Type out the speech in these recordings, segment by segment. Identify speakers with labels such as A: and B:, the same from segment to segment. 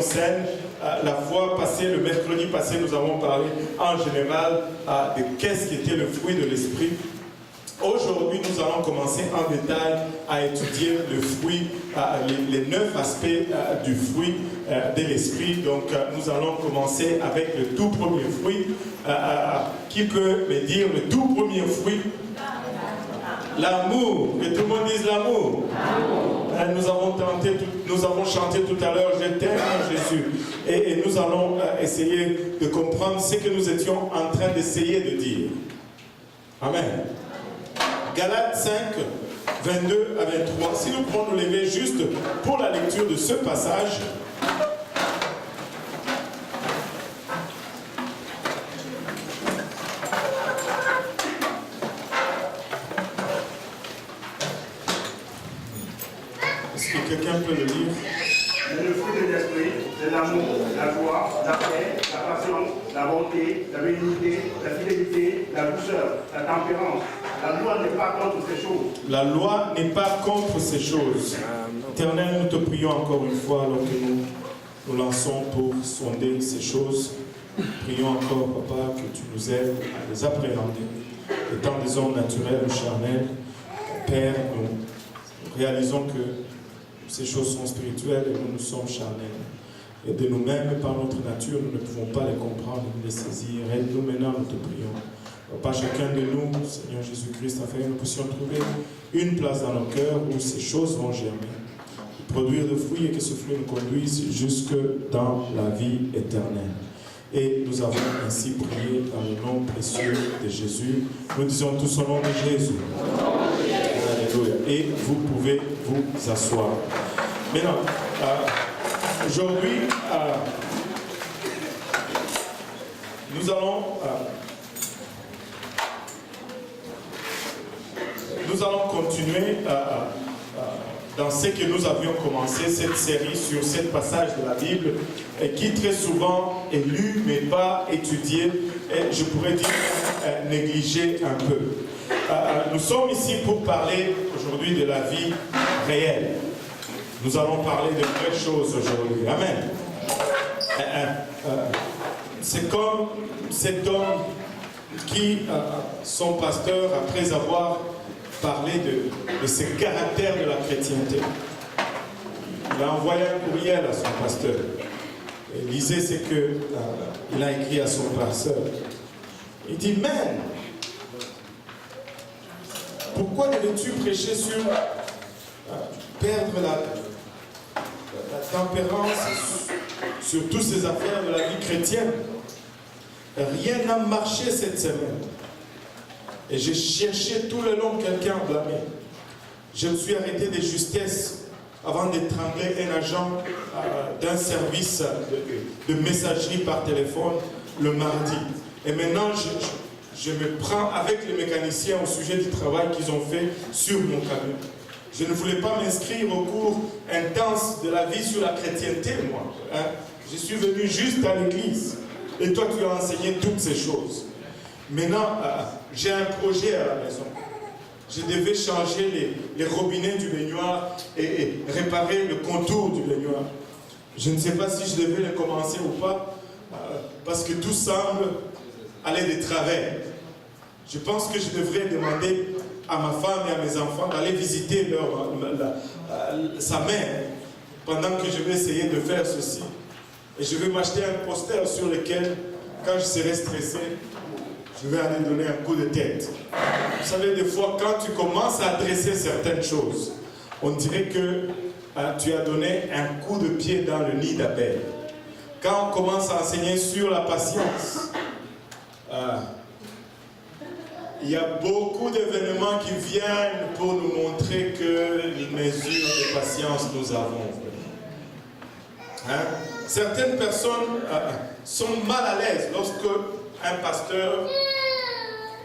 A: saine. La fois passée, le mercredi passé, nous avons parlé en général de qu'est-ce qui était le fruit de l'esprit. Aujourd'hui, nous allons commencer en détail à étudier le fruit, les 9 aspects du fruit de l'esprit. Donc, nous allons commencer avec le tout premier fruit. Qui peut me dire le tout premier fruit? L'amour. Que tout le monde dise l'amour. Nous avons chanté tout à l'heure, je t'aime Jésus. Et nous allons essayer de comprendre ce que nous étions en train d'essayer de dire. Amen. Galates 5, 22 à 23. Si nous pouvons nous lever juste pour la lecture de ce passage. Est-ce que quelqu'un peut le lire?
B: Mais le fruit de l'esprit, c'est l'amour, la joie, la paix, la patience, la bonté, la bénignité, la fidélité, la douceur, la tempérance. La loi n'est pas contre ces choses.
A: La loi n'est pas contre ces choses. Éternel, nous te prions encore une fois alors que nous lançons pour sonder ces choses. Prions encore, Papa, que tu nous aides à les appréhender. Étant des hommes naturels ou charnels, Père, nous réalisons que ces choses sont spirituelles et nous sommes charnels. Et de nous-mêmes, par notre nature, nous ne pouvons pas les comprendre ni les saisir. Aide-nous maintenant, nous te prions. Pas chacun de nous, Seigneur Jésus-Christ, afin que nous puissions trouver une place dans nos cœurs où ces choses vont germer, produire de fruits et que ce fruit nous conduise jusque dans la vie éternelle. Et nous avons ainsi prié dans le nom précieux de Jésus. Nous disons tous au nom de Jésus. Alléluia. Et vous pouvez vous asseoir. Maintenant, aujourd'hui, nous allons continuer dans ce que nous avions commencé, cette série sur ce passage de la Bible qui très souvent est lu mais pas étudié et je pourrais dire négligé un peu. Nous sommes ici pour parler aujourd'hui de la vie réelle. Nous allons parler de vraies choses aujourd'hui. Amen. C'est comme cet homme qui, son pasteur, après avoir parlé de ce caractère de la chrétienté, il a envoyé un courriel à son pasteur. Il lisait ce qu'il a écrit à son pasteur. Il dit, « Man, pourquoi devais-tu prêcher sur perdre la tempérance, sur toutes ces affaires de la vie chrétienne? Rien n'a marché cette semaine. Et j'ai cherché tout le long quelqu'un à blâmer. Je me suis arrêté de justesse avant d'étrangler un agent d'un service de messagerie par téléphone le mardi. Et maintenant, je me prends avec les mécaniciens au sujet du travail qu'ils ont fait sur mon camion. Je ne voulais pas m'inscrire au cours intense de la vie sur la chrétienté, moi. Je suis venu juste à l'église. Et toi, tu as enseigné toutes ces choses. Maintenant, j'ai un projet à la maison. Je devais changer les robinets du baignoire et réparer le contour du baignoire. Je ne sais pas si je devais le commencer ou pas, parce que tout semble aller de travers. Je pense que je devrais demander à ma femme et à mes enfants d'aller visiter sa mère pendant que je vais essayer de faire ceci. Et je vais m'acheter un poster sur lequel, quand je serai stressé, je vais aller donner un coup de tête. Vous savez, des fois, quand tu commences à adresser certaines choses, on dirait que tu as donné un coup de pied dans le nid d'abeille. Quand on commence à enseigner sur la patience, il y a beaucoup d'événements qui viennent pour nous montrer que les mesures de patience nous avons. Certaines personnes sont mal à l'aise lorsque un pasteur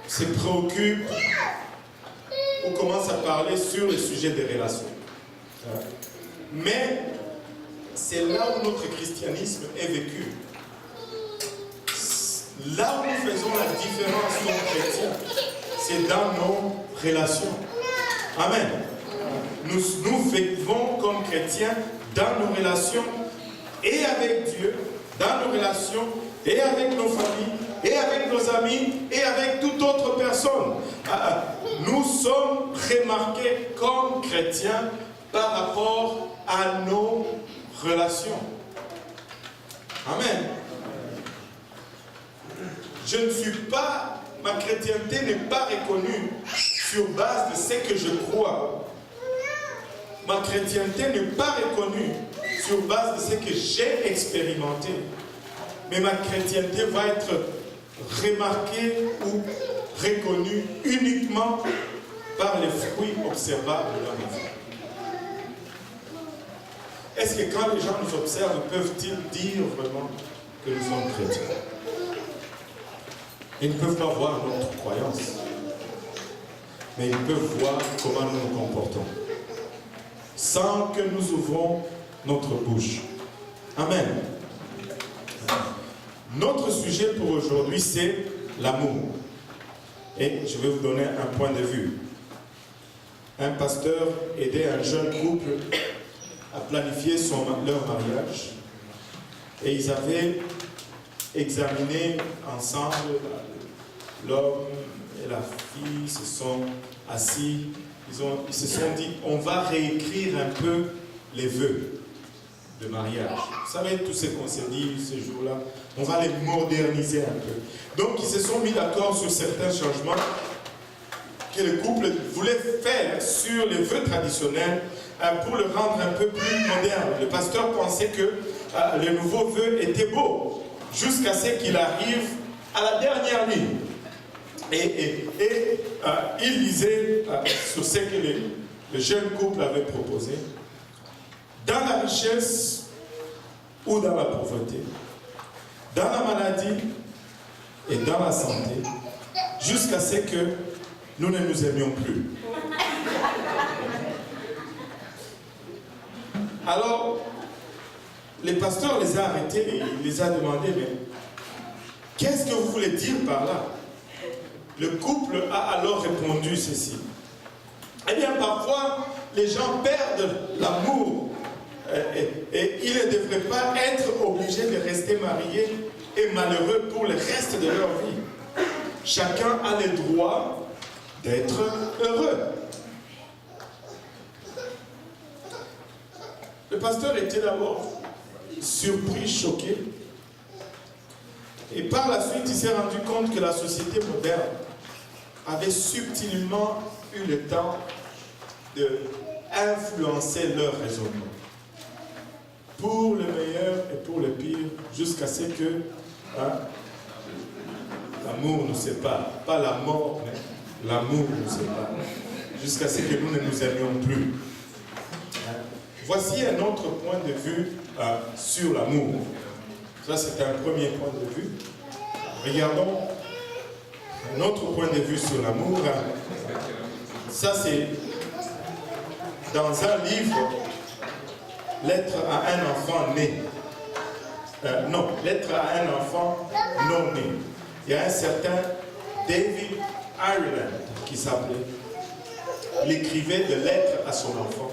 A: se préoccupe ou commence à parler sur le sujet des relations. Mais c'est là où notre christianisme est vécu. Là où nous faisons la différence comme chrétiens, c'est dans nos relations. Amen. Nous vivons comme chrétiens dans nos relations et avec Dieu, dans nos relations, et avec nos familles, et avec nos amis, et avec toute autre personne. Nous sommes remarqués comme chrétiens par rapport à nos relations. Amen. Je ne suis pas, ma chrétienté n'est pas reconnue sur base de ce que je crois. Ma chrétienté n'est pas reconnue sur base de ce que j'ai expérimenté. Mais ma chrétienté va être remarquée ou reconnue uniquement par les fruits observables de la vie. Est-ce que quand les gens nous observent, peuvent-ils dire vraiment que nous sommes chrétiens? Ils ne peuvent pas voir notre croyance, mais ils peuvent voir comment nous nous comportons, sans que nous ouvrons notre bouche. Amen. Notre sujet pour aujourd'hui, c'est l'amour. Et je vais vous donner un point de vue. Un pasteur aidait un jeune couple à planifier leur mariage. Et ils avaient examiné ensemble, l'homme et la fille se sont assis. Ils se sont dit, on va réécrire un peu les vœux de mariage. Vous savez, tout ce qu'on s'est dit ce jour-là, on va les moderniser un peu. Donc, ils se sont mis d'accord sur certains changements que le couple voulait faire sur les vœux traditionnels pour le rendre un peu plus moderne. Le pasteur pensait que le nouveau vœu était beau, jusqu'à ce qu'il arrive à la dernière ligne. Et il disait sur ce que le jeune couple avait proposé, dans la richesse ou dans la pauvreté, dans la maladie et dans la santé, jusqu'à ce que nous ne nous aimions plus. Alors, les pasteurs les a arrêtés et il les a demandé, mais qu'est-ce que vous voulez dire par là? Le couple a alors répondu ceci. Eh bien, parfois, les gens perdent l'amour et ils ne devraient pas être obligés de rester mariés et malheureux pour le reste de leur vie. Chacun a le droit d'être heureux. Le pasteur était d'abord surpris, choqué. Et par la suite, il s'est rendu compte que la société moderne avait subtilement eu le temps d'influencer leur raisonnement. Pour le meilleur et pour le pire, jusqu'à ce que l'amour nous sépare. Pas la mort, mais l'amour nous sépare. Jusqu'à ce que nous ne nous aimions plus. Voici un autre point de vue sur l'amour. Ça, c'est un premier point de vue. Regardons un autre point de vue sur l'amour. Ça, c'est dans un livre, Lettre à un enfant né. Non, Lettre à un enfant non né. Il y a un certain David Ireland qui s'appelait. Il écrivait des lettres à son enfant.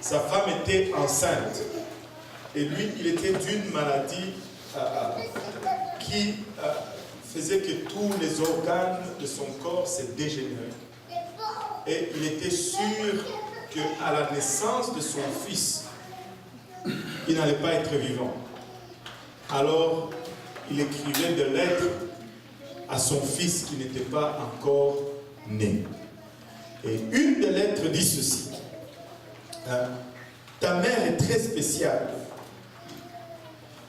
A: Sa femme était enceinte. Et lui, il était d'une maladie qui faisait que tous les organes de son corps se dégénéraient. Et il était sûr qu'à la naissance de son fils, il n'allait pas être vivant. Alors, il écrivait des lettres à son fils qui n'était pas encore né. Et une des lettres dit ceci. Ta mère est très spéciale.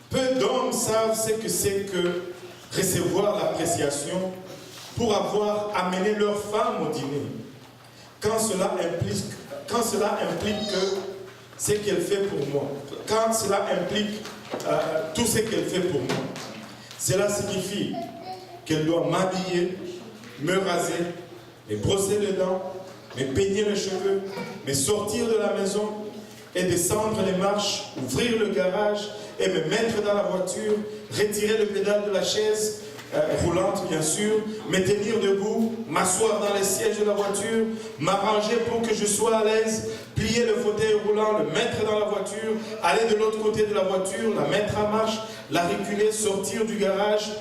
A: Peu d'hommes savent ce que c'est que recevoir l'appréciation pour avoir amené leur femme au dîner. Quand cela implique que ce qu'elle fait pour moi, quand cela implique tout ce qu'elle fait pour moi, cela signifie qu'elle doit m'habiller, me raser, me brosser les dents, me peigner les cheveux, me sortir de la maison et descendre les marches, ouvrir le garage et me mettre dans la voiture, retirer le pédale de la chaise, roulante bien sûr, me tenir debout, m'asseoir dans les sièges de la voiture, m'arranger pour que je sois à l'aise, plier le fauteuil roulant, le mettre dans la voiture, aller de l'autre côté de la voiture, la mettre en marche, la reculer, sortir du garage,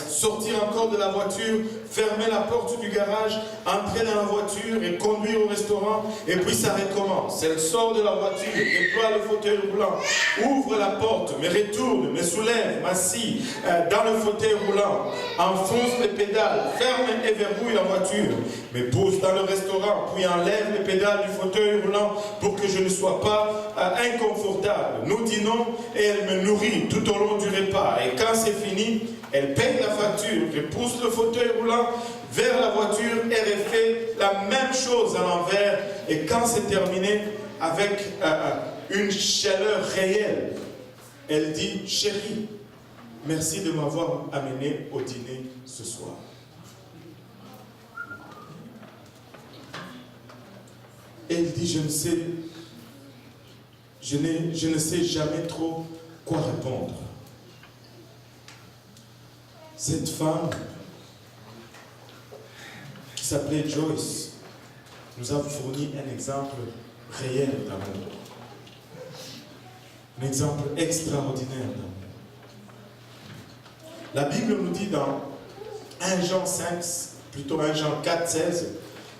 A: sortir encore de la voiture, fermer la porte du garage, entrer dans la voiture et conduire au restaurant, et puis ça recommence. Elle sort de la voiture, déploie le fauteuil roulant, ouvre la porte, me retourne, me soulève, m'assit dans le fauteuil roulant, enfonce les pédales, ferme et verrouille la voiture, me pousse dans le restaurant, puis enlève les pédales du fauteuil roulant pour que je ne sois pas inconfortable. Nous dînons et elle me nourrit tout au long du repas, et quand c'est fini, elle paye la facture, je pousse le fauteuil roulant vers la voiture et refait la même chose à l'envers. Et quand c'est terminé, avec une chaleur réelle, elle dit, chérie, merci de m'avoir amené au dîner ce soir. Elle dit, je ne sais jamais trop quoi répondre. Cette femme, qui s'appelait Joyce, nous a fourni un exemple réel d'amour. Un exemple extraordinaire d'amour. La Bible nous dit dans 1 Jean 5, plutôt 1 Jean 4, 16,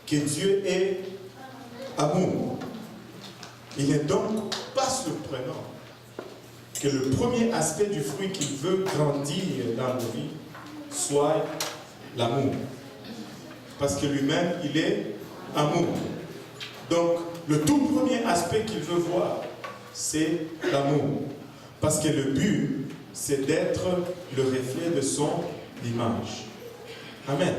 A: que Dieu est amour. Il n'est donc pas surprenant que le premier aspect du fruit qu'il veut grandir dans nos vies soit l'amour. Parce que lui-même, il est amour. Donc, le tout premier aspect qu'il veut voir, c'est l'amour. Parce que le but, c'est d'être le reflet de son image. Amen.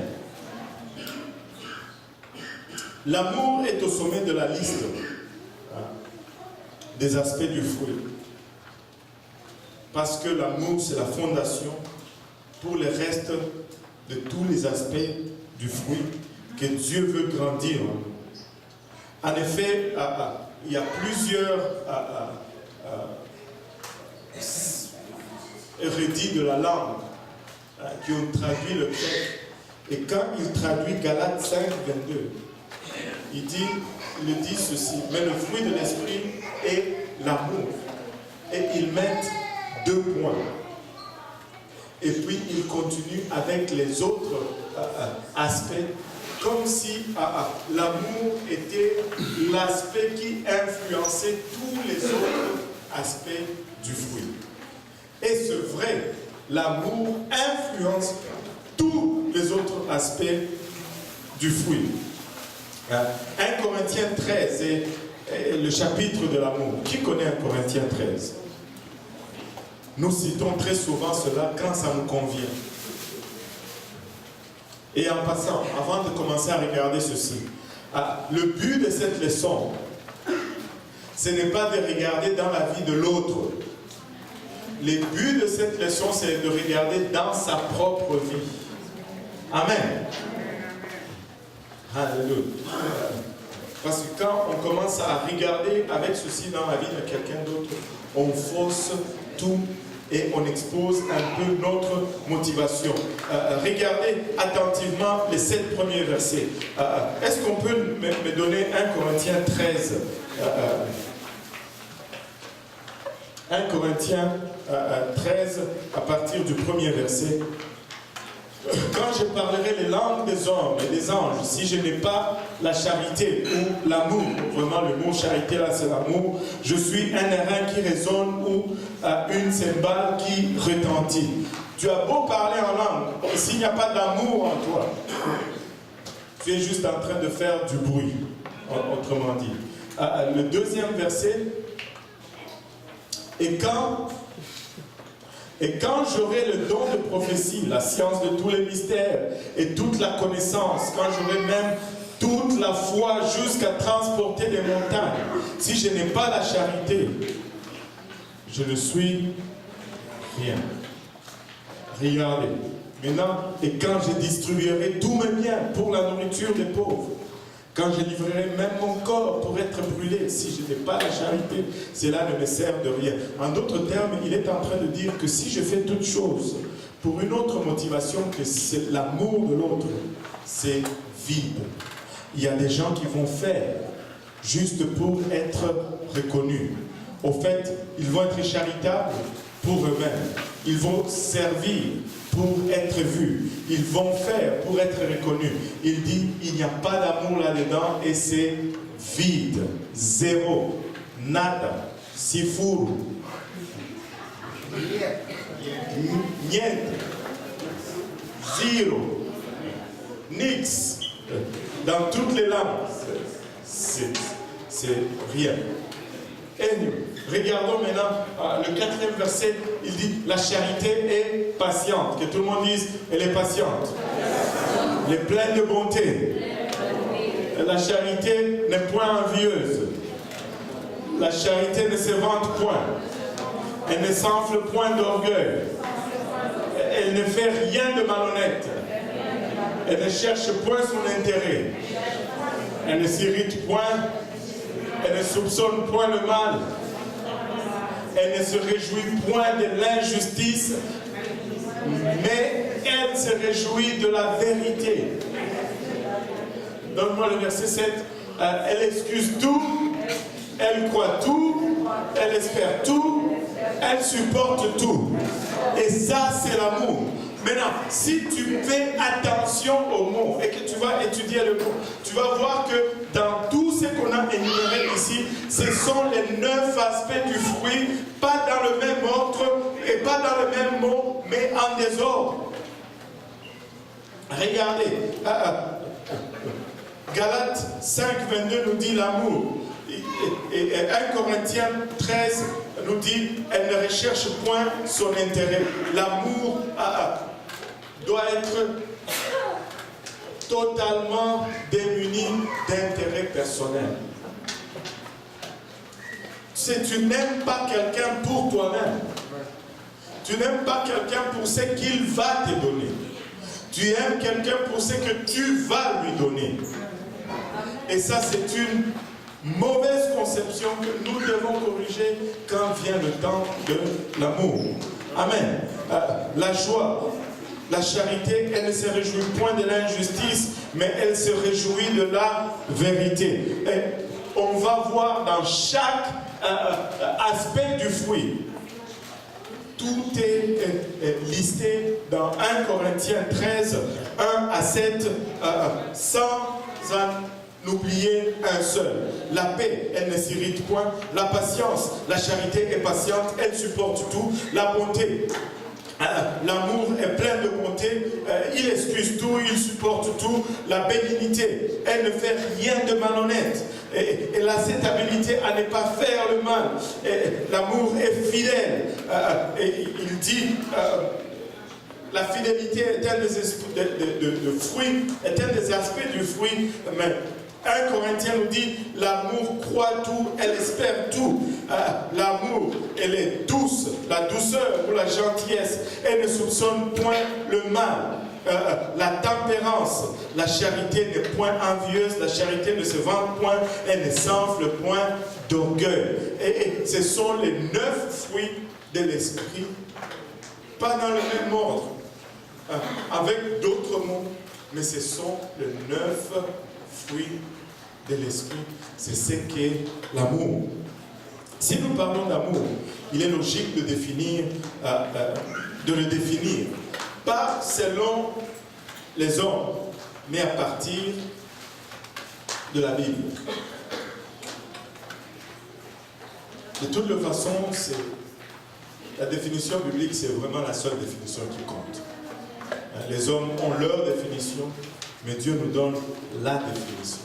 A: L'amour est au sommet de la liste des aspects du fruit. Parce que l'amour, c'est la fondation pour le reste de tous les aspects du fruit que Dieu veut grandir. En effet, il y a plusieurs érudits de la langue qui ont traduit le grec. Et quand il traduit Galates 5, 22, il dit ceci, mais le fruit de l'esprit est l'amour. Et ils mettent 2 points. Et puis il continue avec les autres aspects, comme si l'amour était l'aspect qui influençait tous les autres aspects du fruit. Et c'est vrai, l'amour influence tous les autres aspects du fruit. 1 Corinthiens 13 est le chapitre de l'amour. Qui connaît 1 Corinthiens 13? Nous citons très souvent cela quand ça nous convient. Et en passant, avant de commencer à regarder ceci, le but de cette leçon, ce n'est pas de regarder dans la vie de l'autre. Le but de cette leçon, c'est de regarder dans sa propre vie. Amen. Alléluia. Parce que quand on commence à regarder avec ceci dans la vie de quelqu'un d'autre, on fausse tout et on expose un peu notre motivation. Regardez attentivement les 7 premiers versets. Est-ce qu'on peut me donner 1 Corinthiens 13 1 Corinthiens 13 à partir du premier verset. Quand je parlerai les langues des hommes et des anges, si je n'ai pas la charité ou l'amour, vraiment le mot charité là c'est l'amour, je suis un airain qui résonne ou une cymbale qui retentit. Tu as beau parler en langue, s'il n'y a pas d'amour en toi, tu es juste en train de faire du bruit, autrement dit. Le deuxième verset, et quand j'aurai le don de prophétie, la science de tous les mystères et toute la connaissance, quand j'aurai même toute la foi jusqu'à transporter des montagnes, si je n'ai pas la charité, je ne suis rien. Regardez. Maintenant, et quand je distribuerai tous mes biens pour la nourriture des pauvres, Quand je livrerai même mon corps pour être brûlé, si je n'ai pas la charité, cela ne me sert de rien. En d'autres termes, il est en train de dire que si je fais toute chose pour une autre motivation que c'est l'amour de l'autre, c'est vide. Il y a des gens qui vont faire juste pour être reconnus. Au fait, ils vont être charitables pour eux-mêmes. Ils vont servir pour être vus. Ils vont faire pour être reconnus. Il dit, il n'y a pas d'amour là-dedans et c'est vide. Zéro. Nada. Sifuru. Niente. Zero. Nix. Dans toutes les langues. C'est rien. Et nous, regardons maintenant le 4e verset, il dit la charité est patiente. Que tout le monde dise, elle est patiente. Elle est pleine de bonté. La charité n'est point envieuse. La charité ne se vante point. Elle ne s'enfle point d'orgueil. Elle ne fait rien de malhonnête. Elle ne cherche point son intérêt. Elle ne s'irrite point. Elle ne soupçonne point le mal. Elle ne se réjouit point de l'injustice, mais elle se réjouit de la vérité. Donne-moi le verset 7. Elle excuse tout, elle croit tout, elle espère tout, elle supporte tout. Et ça, c'est l'amour. Maintenant, si tu fais attention aux mots et que tu vas étudier le mot, tu vas voir que dans tout ce qu'on a énuméré ici, ce sont les 9 aspects du fruit, pas dans le même ordre et pas dans le même mot, mais en désordre. Regardez, Galates 5, 22 nous dit l'amour. Et 1 Corinthiens 13 nous dit, elle ne recherche point son intérêt. L'amour doit être totalement démuni d'intérêt personnel. Tu n'aimes pas quelqu'un pour toi-même. Tu n'aimes pas quelqu'un pour ce qu'il va te donner. Tu aimes quelqu'un pour ce que tu vas lui donner. Et ça, c'est une mauvaise conception que nous devons corriger quand vient le temps de l'amour. Amen. La joie, la charité, elle ne se réjouit point de l'injustice, mais elle se réjouit de la vérité. Et on va voir dans chaque aspect du fruit. Tout est listé dans 1 Corinthiens 13, 1 à 7, sans n'oubliez un seul. La paix, elle ne s'irrite point. La patience, la charité est patiente, elle supporte tout. La bonté, l'amour est plein de bonté, il excuse tout, il supporte tout. La bénignité, elle ne fait rien de malhonnête. Et la stabilité à ne pas faire le mal. L'amour est fidèle. Et il dit... la fidélité est un des fruits, est un des aspects du fruit. Mais 1 Corinthiens nous dit, l'amour croit tout, elle espère tout. L'amour, elle est douce, la douceur ou la gentillesse. Elle ne soupçonne point le mal. La tempérance, la charité n'est point envieuse, la charité ne se vante point, elle ne s'enfle point d'orgueil. Et ce sont les 9 fruits de l'esprit, pas dans le même ordre. Avec d'autres mots, mais ce sont les 9 fruits de l'esprit. C'est ce qu'est l'amour. Si nous parlons d'amour, il est logique de le définir, pas selon les hommes, mais à partir de la Bible. De toute façon, la définition biblique, c'est vraiment la seule définition qui compte. Les hommes ont leur définition, mais Dieu nous donne la définition.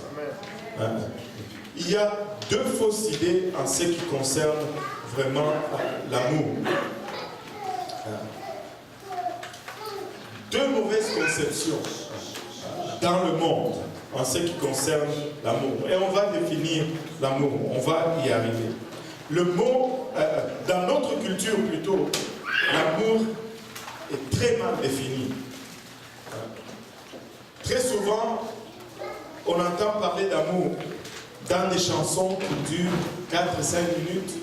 A: Il y a 2 fausses idées en ce qui concerne vraiment l'amour. 2 mauvaises conceptions dans le monde en ce qui concerne l'amour. Et on va définir l'amour, on va y arriver. Le mot, dans notre culture plutôt, l'amour est très mal défini. Très souvent, on entend parler d'amour dans des chansons qui durent 4-5 minutes.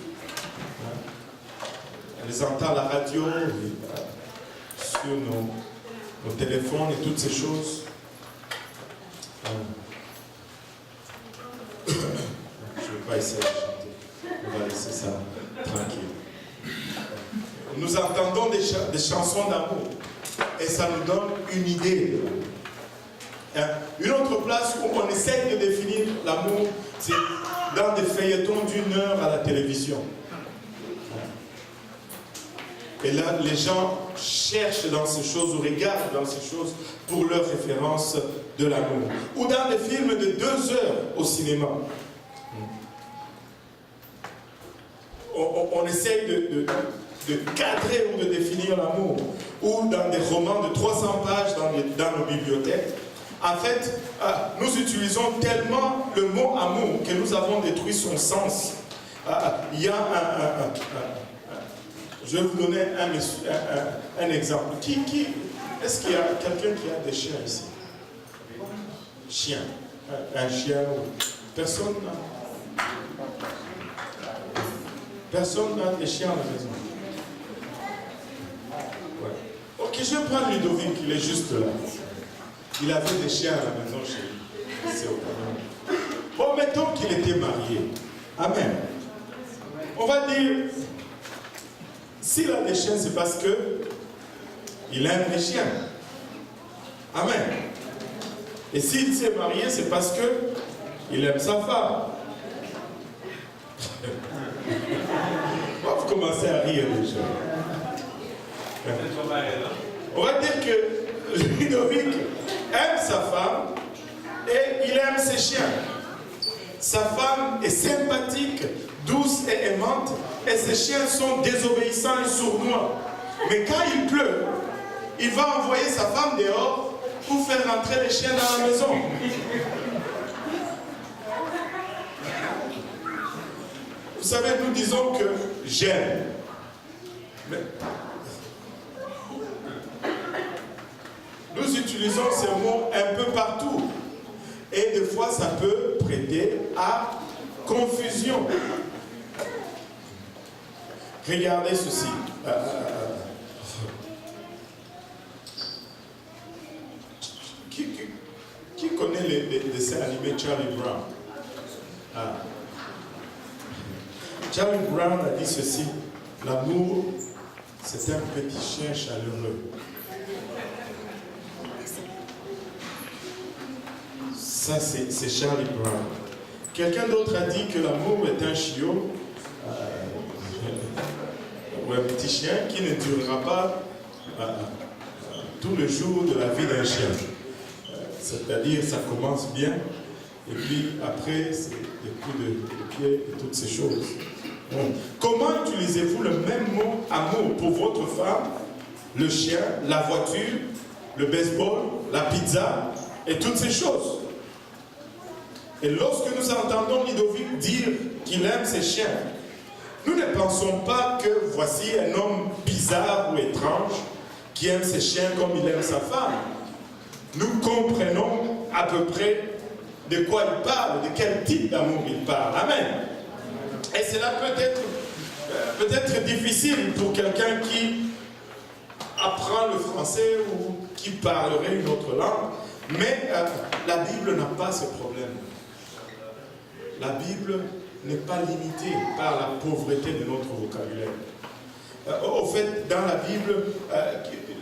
A: On les entend à la radio, sur nos téléphones et toutes ces choses. Je ne vais pas essayer de chanter. On va laisser ça tranquille. Nous entendons des chansons d'amour et ça nous donne une idée. Une autre place où on essaie de définir l'amour, c'est dans des feuilletons d'1 heure à la télévision. Et là, les gens cherchent dans ces choses ou regardent dans ces choses pour leur référence de l'amour. Ou dans des films de 2 heures au cinéma. On essaye de cadrer ou de définir l'amour. Ou dans des romans de 300 pages dans nos bibliothèques. En fait, nous utilisons tellement le mot amour que nous avons détruit son sens. Il y a je vais vous donner un exemple. Est-ce qu'il y a quelqu'un qui a des chiens ici? Chien. Un chien. Personne n'a? Personne n'a des chiens à la maison? Ouais. Ok, je vais prendre Ludovic, il est juste là. Il avait des chiens à la maison chez lui. C'est au Cameroun. Bon, mettons qu'il était marié. Amen. On va dire, s'il a des chiens, c'est parce que il aime les chiens. Amen. Et s'il s'est marié, c'est parce que il aime sa femme. Vous commencez à rire déjà. On va dire que Ludovic aime sa femme et il aime ses chiens. Sa femme est sympathique, douce et aimante, et ses chiens sont désobéissants et sournois. Mais quand il pleut, il va envoyer sa femme dehors pour faire rentrer les chiens dans la maison. Vous savez, nous disons que j'aime. Mais nous utilisons ces mots un peu partout. Et des fois, ça peut prêter à confusion. Regardez ceci. Qui connaît les dessins animés Charlie Brown? Charlie Brown a dit ceci: l'amour, c'est un petit chien chaleureux. Ça, c'est Charlie Brown. Quelqu'un d'autre a dit que l'amour est un chiot, ou un petit chien qui ne durera pas tout le jour de la vie d'un chien. C'est-à-dire, ça commence bien, et puis après, c'est des coups de pied et toutes ces choses. Bon. Comment utilisez-vous le même mot amour pour votre femme, le chien, la voiture, le baseball, la pizza et toutes ces choses? Et lorsque nous entendons Ludovic dire qu'il aime ses chiens, nous ne pensons pas que voici un homme bizarre ou étrange qui aime ses chiens comme il aime sa femme. Nous comprenons à peu près de quoi il parle, de quel type d'amour il parle. Amen. Et cela peut être difficile pour quelqu'un qui apprend le français ou qui parlerait une autre langue, mais la Bible n'a pas ce problème. La Bible n'est pas limitée par la pauvreté de notre vocabulaire. Au fait, dans la Bible,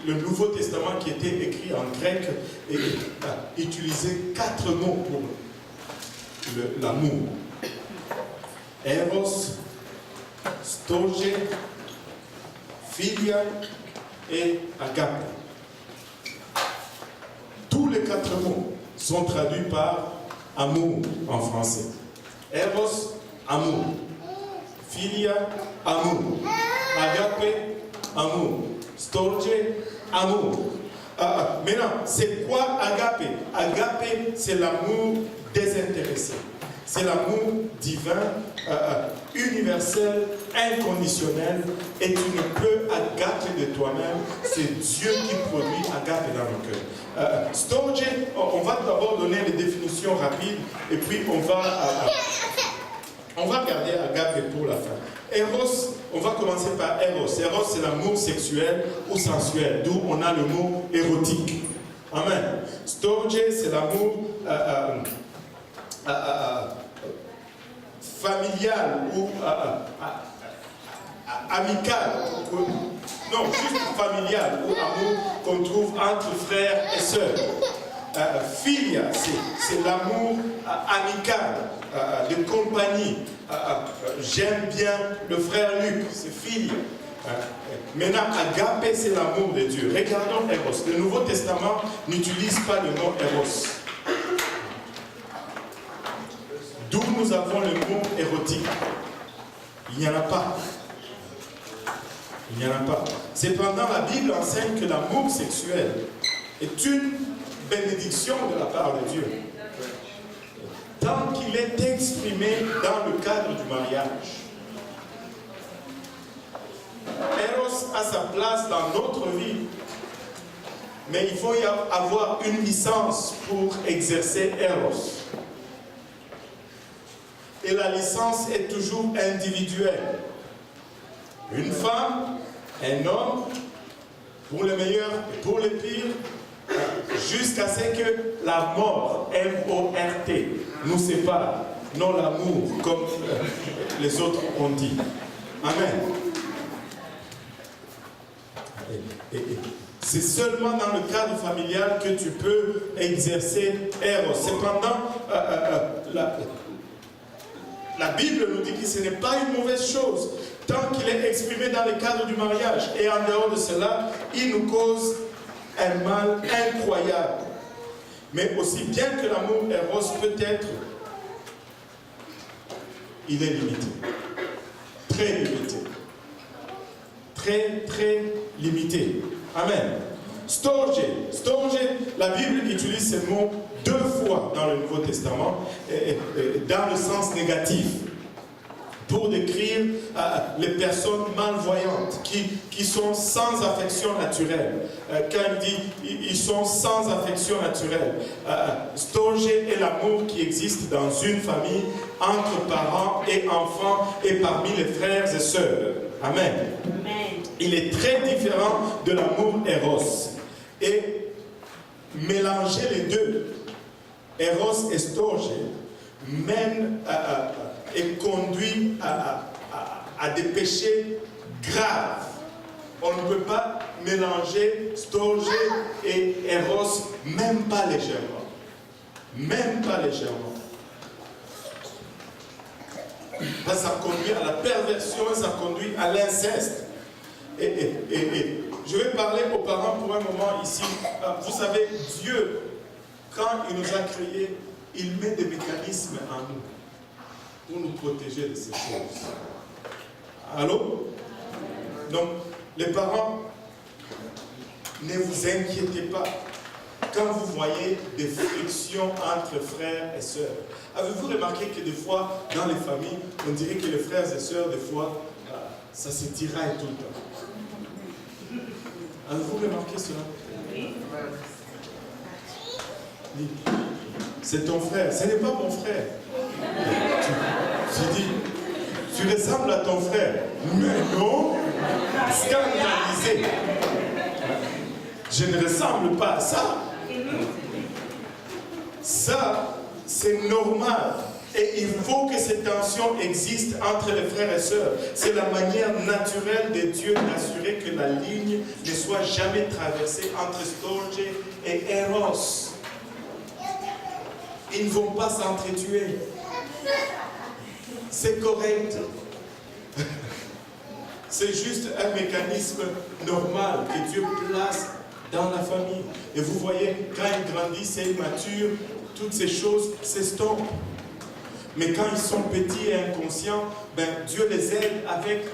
A: le Nouveau Testament qui était écrit en grec utilisait 4 mots pour l'amour. Eros, storge, philia et agape. Tous les 4 mots sont traduits par amour en français. Eros, amour. Philia, amour. Agape, amour. Storge, amour. Maintenant, c'est quoi agape? Agape, c'est l'amour désintéressé. C'est l'amour divin universel, inconditionnel, et tu ne peux agaper de toi-même. C'est Dieu qui produit agape dans le cœur. Storge, on va d'abord donner les définitions rapides, et puis on va garder agape pour la fin. Eros, on va commencer par Eros. Eros, c'est l'amour sexuel ou sensuel, d'où on a le mot érotique. Amen. Storge, c'est l'amour familial ou amical. Non, juste familial ou amour qu'on trouve entre frères et sœurs. Philia, c'est l'amour amical, de compagnie. J'aime bien le frère Luc, c'est Philia. Maintenant, agape, c'est l'amour de Dieu. Regardons Eros. Le Nouveau Testament n'utilise pas le mot Eros. D'où nous avons le mot érotique. Il n'y en a pas. Il n'y en a pas. Cependant, la Bible enseigne que l'amour sexuel est une bénédiction de la part de Dieu. Tant qu'il est exprimé dans le cadre du mariage. Eros a sa place dans notre vie, mais il faut y avoir une licence pour exercer Eros. Et la licence est toujours individuelle. Une femme, un homme, pour le meilleur et pour le pire, jusqu'à ce que la mort, M-O-R-T, nous sépare, non l'amour, comme les autres ont dit. Amen. C'est seulement dans le cadre familial que tu peux exercer Eros. Cependant, la Bible nous dit que ce n'est pas une mauvaise chose, tant qu'il est exprimé dans le cadre du mariage. Et en dehors de cela, il nous cause un mal incroyable. Mais aussi bien que l'amour Eros peut être, il est limité. Très limité. Très, très limité. Amen. Storge, la Bible utilise ce mot 2 fois dans le Nouveau Testament, dans le sens négatif, pour décrire les personnes malvoyantes qui sont sans affection naturelle. Quand il dit ils sont sans affection naturelle, Storge est l'amour qui existe dans une famille, entre parents et enfants et parmi les frères et sœurs. Amen. Amen. Il est très différent de l'amour Eros. Et mélanger les deux, Eros et Storge, mène et conduit à des péchés graves. On ne peut pas mélanger Storge et Eros, même pas légèrement. Même pas légèrement. Ça conduit à la perversion, ça conduit à l'inceste. Et je vais parler aux parents pour un moment ici. Vous savez, Dieu, quand il nous a créés, il met des mécanismes en nous pour nous protéger de ces choses. Allô? Donc, les parents, ne vous inquiétez pas quand vous voyez des frictions entre frères et sœurs. Avez-vous remarqué que des fois, dans les familles, on dirait que les frères et sœurs, des fois, ça se tiraille tout le temps. Avez-vous remarqué cela? Oui. C'est ton frère, ce n'est pas mon frère. Tu dis, tu ressembles à ton frère. Mais non, scandalisé. Je ne ressemble pas à ça. Ça, c'est normal. Et il faut que cette tension existe entre les frères et sœurs. C'est la manière naturelle de Dieu d'assurer que la ligne ne soit jamais traversée entre Storge et Eros. Ils ne vont pas s'entretuer. C'est correct. C'est juste un mécanisme normal que Dieu place dans la famille. Et vous voyez, quand ils grandissent et ils maturent, toutes ces choses s'estompent. Mais quand ils sont petits et inconscients, ben, Dieu les aide avec,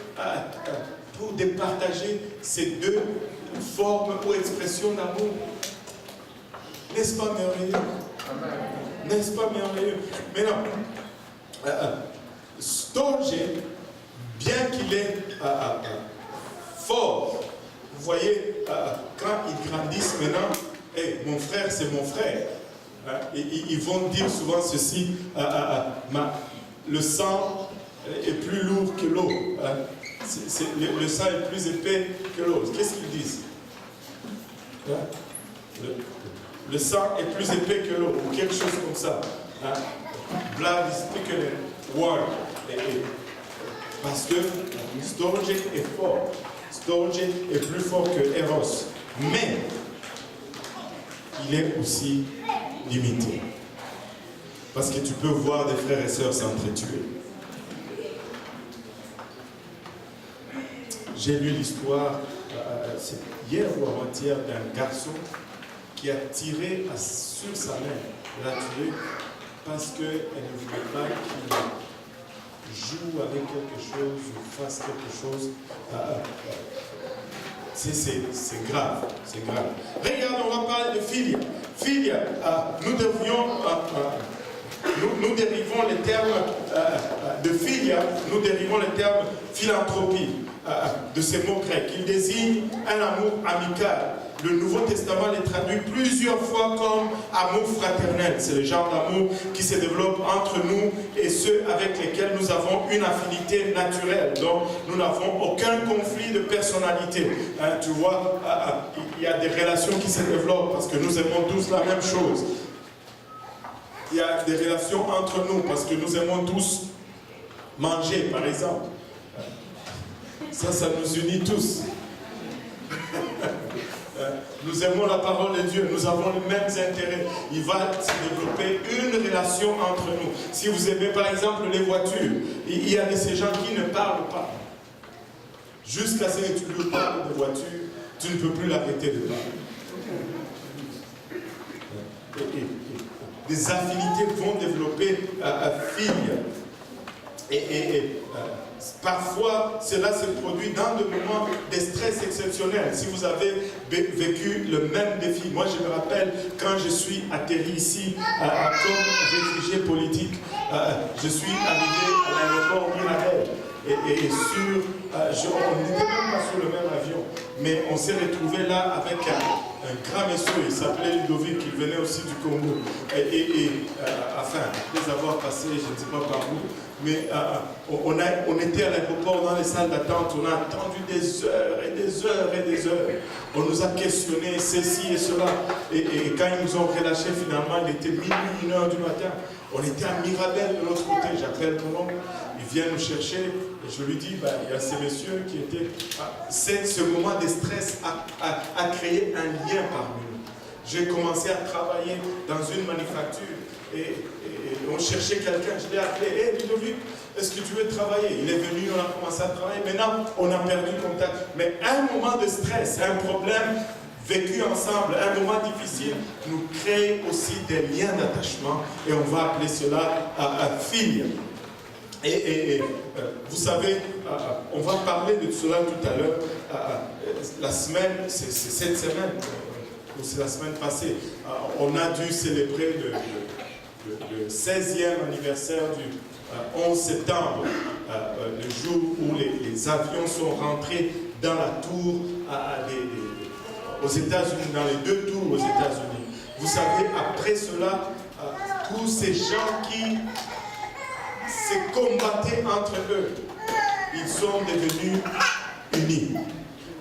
A: pour départager ces deux formes ou expressions d'amour. N'est-ce pas merveilleux? N'est-ce pas merveilleux? Mais non, Storge, bien qu'il est fort, vous voyez, quand ils grandissent maintenant, hey, mon frère, c'est mon frère. Ils vont dire souvent ceci, le sang est plus lourd que l'eau. Le sang est plus épais que l'eau. Qu'est-ce qu'ils disent? Le sang est plus épais que l'eau, ou quelque chose comme ça. Blood is thicker than water. Parce que Storge est fort. Storge est plus fort que Eros. Mais il est aussi limité. Parce que tu peux voir des frères et sœurs s'entretuer. J'ai lu l'histoire hier ou avant-hier d'un garçon qui a tiré sur sa mère. Elle a tiré parce qu'elle ne voulait pas qu'il joue avec quelque chose ou fasse quelque chose. C'est grave, c'est grave. Regarde, on va parler de Philia. Philia, nous dérivons les termes de Philia, nous dérivons les termes philanthropie de ces mots grecs. Il désigne un amour amical. Le Nouveau Testament les traduit plusieurs fois comme amour fraternel. C'est le genre d'amour qui se développe entre nous et ceux avec lesquels nous avons une affinité naturelle. Donc, nous n'avons aucun conflit de personnalité. Tu vois, il y a des relations qui se développent parce que nous aimons tous la même chose. Il y a des relations entre nous parce que nous aimons tous manger, par exemple. Ça nous unit tous. Nous aimons la parole de Dieu, nous avons les mêmes intérêts. Il va se développer une relation entre nous. Si vous aimez par exemple les voitures, il y a de ces gens qui ne parlent pas. Jusqu'à ce que tu lui parles de voiture, tu ne peux plus l'arrêter de parler. Des affinités vont développer parfois, cela se produit dans des moments de stress exceptionnels. Si vous avez vécu le même défi, moi je me rappelle quand je suis atterri ici comme réfugié politique, je suis arrivé à l'aéroport Mirabel et on n'était même pas sur le même avion, mais on s'est retrouvé là avec un grand monsieur, il s'appelait Ludovic, il venait aussi du Congo. Enfin, après avoir passé, je ne sais pas par où, mais on était à l'aéroport dans les salles d'attente, on a attendu des heures et des heures et des heures. On nous a questionné ceci et cela. Et quand ils nous ont relâchés, finalement, il était minuit, 1h du matin. On était à Mirabel de l'autre côté. J'appelle mon oncle, il vient nous chercher. Et je lui dis, il y a ces messieurs qui étaient... Ce moment de stress a créé un lien parmi nous. J'ai commencé à travailler dans une manufacture. Et on cherchait quelqu'un, je l'ai appelé, hé Ludovic, est-ce que tu veux travailler? Il est venu, on a commencé à travailler, maintenant on a perdu contact. Mais un moment de stress, un problème vécu ensemble, un moment difficile, nous crée aussi des liens d'attachement et on va appeler cela philia. Vous savez, on va parler de cela tout à l'heure. La semaine, c'est cette semaine, ou c'est la semaine passée, on a dû célébrer le 16e anniversaire du 11 septembre, le jour où les avions sont rentrés dans la tour aux États-Unis, dans les 2 tours aux États-Unis. Vous savez, après cela, tous ces gens qui se combattaient entre eux, ils sont devenus unis.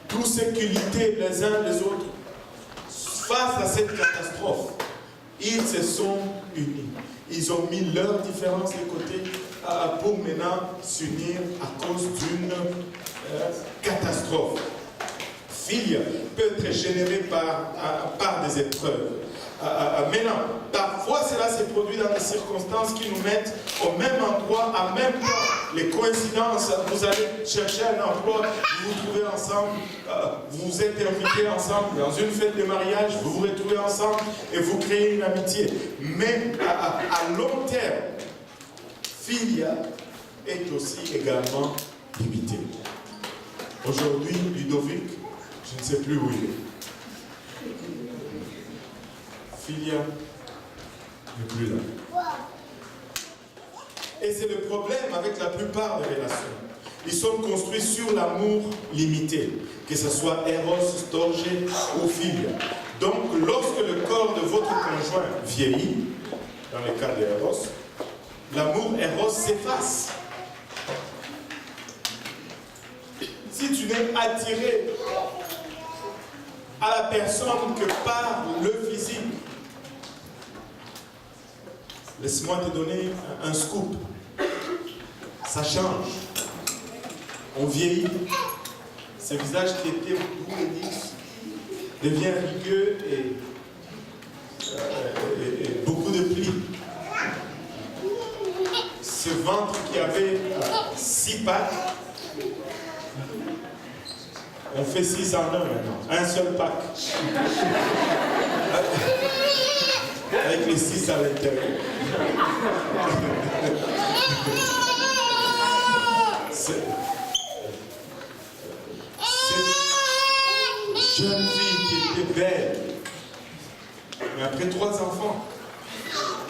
A: Tous ceux qui luttaient les uns les autres face à cette catastrophe, ils se sont unis. Ils ont mis leurs différences de côté pour maintenant s'unir à cause d'une catastrophe. Philia peut être générée par des épreuves. Maintenant, parfois cela se produit dans des circonstances qui nous mettent au même endroit, en même temps. Les coïncidences, vous allez chercher un emploi, vous vous trouvez ensemble, vous êtes invités ensemble dans une fête de mariage, vous vous retrouvez ensemble et vous créez une amitié. Mais à long terme, Philia est aussi également limitée. Aujourd'hui, Ludovic, je ne sais plus où il est. Philia n'est plus là. Et c'est le problème avec la plupart des relations. Ils sont construits sur l'amour limité, que ce soit Eros, Storge ou Philia. Donc, lorsque le corps de votre conjoint vieillit, dans le cas de Eros, l'amour Eros s'efface. Si tu n'es attiré à la personne que par le physique, laisse-moi te donner un scoop. Ça change. On vieillit. Ce visage qui était doux et lisse devient rigueux et beaucoup de plis. Ce ventre qui avait 6 pattes, on fait 6 en 1 maintenant. Un seul pack. Avec les 6 à l'intérieur. Cette jeune fille qui était belle, mais après 3 enfants,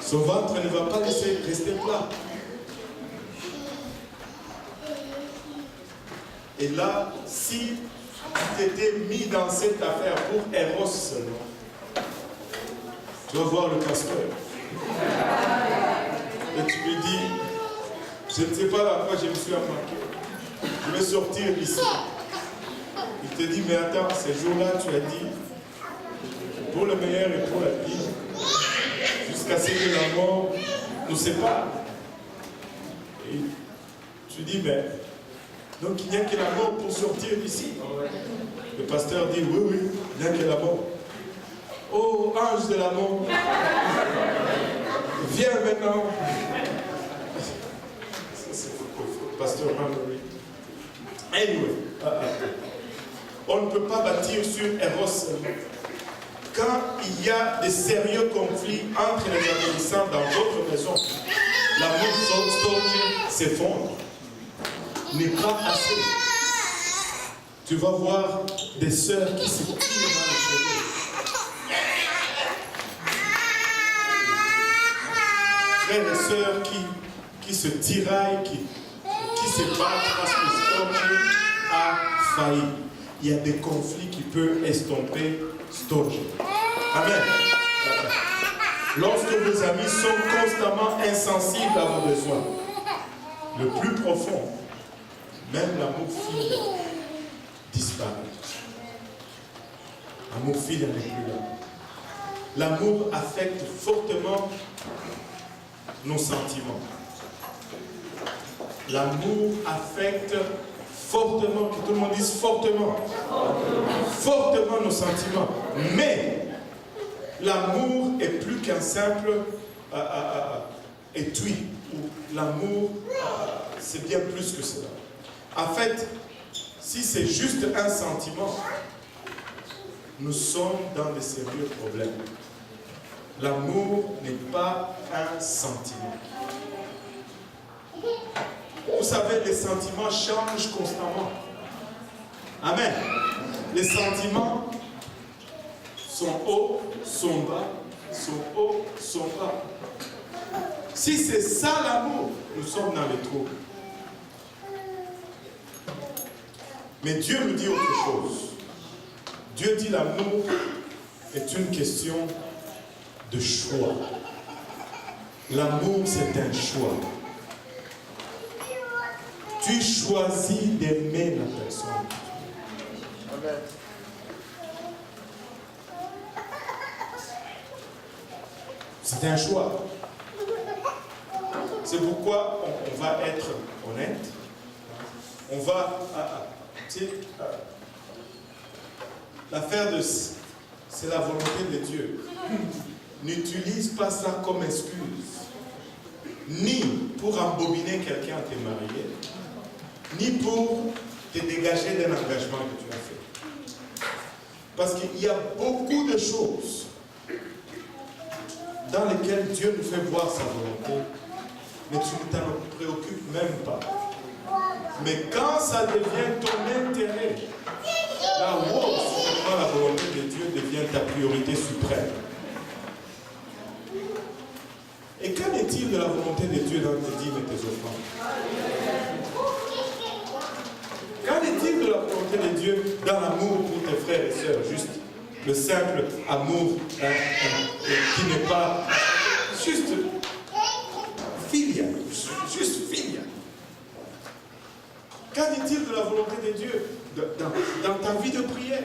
A: son ventre ne va pas laisser rester plat. Et là, si tu t'étais mis dans cette affaire pour Eros seulement, tu vas voir le pasteur. Et tu lui dis, je ne sais pas à quoi je me suis attaqué. Je vais sortir d'ici. Il te dit, mais attends, ces jours-là, tu as dit, pour le meilleur et pour la pire, jusqu'à ce que la mort nous sépare. Et tu dis, mais, donc il n'y a que la mort pour sortir d'ici. Le pasteur dit, oui, oui, il n'y a que la mort. Oh, ange de la mort, viens maintenant. Ça, c'est pasteur Henry. Anyway, on ne peut pas bâtir sur Eros seulement. Quand il y a des sérieux conflits entre les adolescents dans votre maison, l'amour Storge s'effondre. N'est pas assez. Tu vas voir des sœurs qui se tirent dans les cheveux. Frères et sœurs qui se tiraillent, qui se battent parce que Storge a failli. Il y a des conflits qui peuvent estomper Storge. Amen. Lorsque vos amis sont constamment insensibles à vos besoins, le plus profond, même l'amour filial disparaît. L'amour filial n'est plus là. L'amour affecte fortement nos sentiments. L'amour affecte fortement, que tout le monde dise fortement, fortement nos sentiments. Mais l'amour est plus qu'un simple étui. L'amour, c'est bien plus que cela. En fait, si c'est juste un sentiment, nous sommes dans de sérieux problèmes. L'amour n'est pas un sentiment. Vous savez, les sentiments changent constamment. Amen. Les sentiments sont hauts, sont bas, sont hauts, sont bas. Si c'est ça l'amour, nous sommes dans les trous. Mais Dieu nous dit autre chose. Dieu dit l'amour est une question de choix. L'amour, c'est un choix. Tu choisis d'aimer la personne. Amen. C'est un choix. C'est pourquoi on va être honnête. On va... l'affaire de... C'est la volonté de Dieu. N'utilise pas ça comme excuse. Ni pour embobiner quelqu'un à te marier, ni pour te dégager d'un engagement que tu as fait. Parce qu'il y a beaucoup de choses dans lesquelles Dieu nous fait voir sa volonté, mais tu ne t'en préoccupes même pas. Mais quand ça devient ton intérêt, là, wow, soudainement la volonté de Dieu devient ta priorité suprême. Et qu'en est-il de la volonté de Dieu dans tes dîmes et tes offrandes? dans l'amour pour tes frères et sœurs, juste le simple amour qui n'est pas juste filial, juste filial. Qu'en est-il de la volonté de Dieu dans ta vie de prière,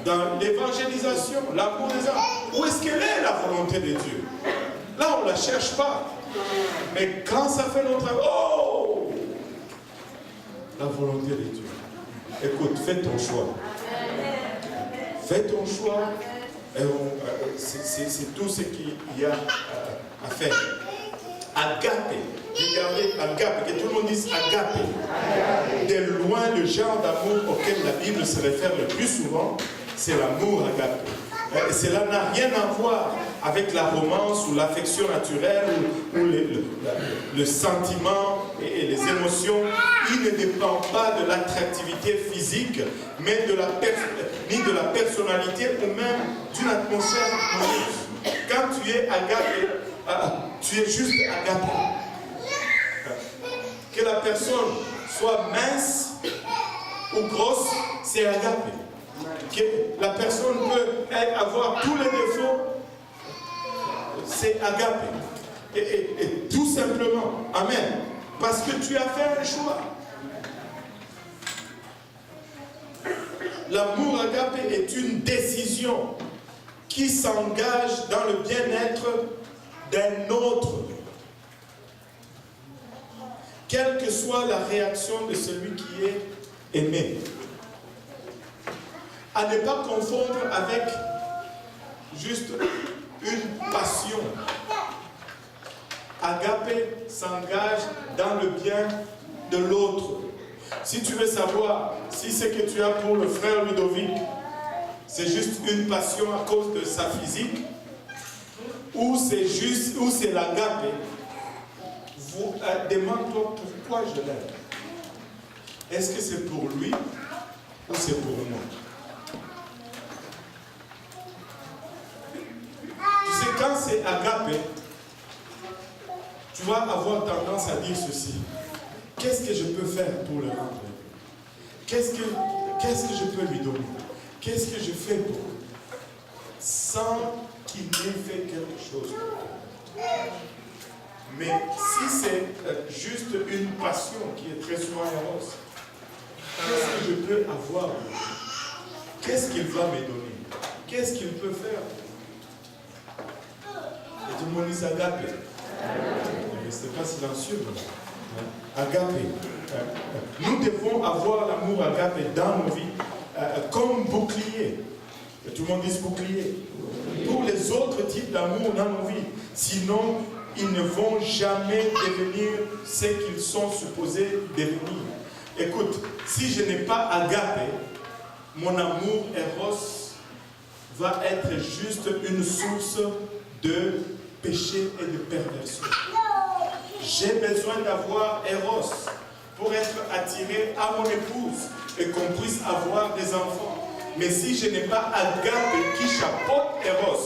A: dans l'évangélisation, l'amour des âmes? Où est-ce qu'elle est la volonté de Dieu? Là, on ne la cherche pas. Mais quand ça fait notre travail, oh! La volonté de Dieu. Écoute, fais ton choix. Fais ton choix. C'est tout ce qu'il y a à faire. Agape. Regardez, agape. Que tout le monde dise agape. De loin, le genre d'amour auquel la Bible se réfère le plus souvent, c'est l'amour agape. Cela n'a rien à voir avec la romance ou l'affection naturelle ou le sentiment et les émotions. Il ne dépend pas de l'attractivité physique, mais ni de la personnalité ou même d'une atmosphère harmonieuse. Quand tu es agapé, tu es juste agapé. Que la personne soit mince ou grosse, c'est agapé. Que la personne peut avoir tous les défauts, c'est agapé. Et tout simplement, amen. Parce que tu as fait un choix. L'amour agapé est une décision qui s'engage dans le bien-être d'un autre. Quelle que soit la réaction de celui qui est aimé. À ne pas confondre avec juste une passion. Agapé s'engage dans le bien de l'autre. Si tu veux savoir si ce que tu as pour le frère Ludovic, c'est juste une passion à cause de sa physique, ou c'est l'agapé, demande-toi pourquoi je l'aime. Est-ce que c'est pour lui ou c'est pour moi? Tu sais, quand c'est agapé, tu vas avoir tendance à dire ceci. Qu'est-ce que je peux faire pour le rendre? Qu'est-ce que je peux lui donner? Qu'est-ce que je fais pour lui? Sans qu'il ait fait quelque chose pour lui. Mais si c'est juste une passion qui est très souvent éros, qu'est-ce que je peux avoir? Qu'est-ce qu'il va me donner? Qu'est-ce qu'il peut faire? Et tout le monde dit agapé. Ne restez pas silencieux. Agapé. Nous devons avoir l'amour agapé dans nos vies comme bouclier. Et tout le monde dit bouclier. Pour les autres types d'amour dans nos vies. Sinon, ils ne vont jamais devenir ce qu'ils sont supposés devenir. Écoute, si je n'ai pas agapé, mon amour éros va être juste une source de péché et de perversion. J'ai besoin d'avoir éros pour être attiré à mon épouse et qu'on puisse avoir des enfants. Mais si je n'ai pas agapé qui chapeaute éros,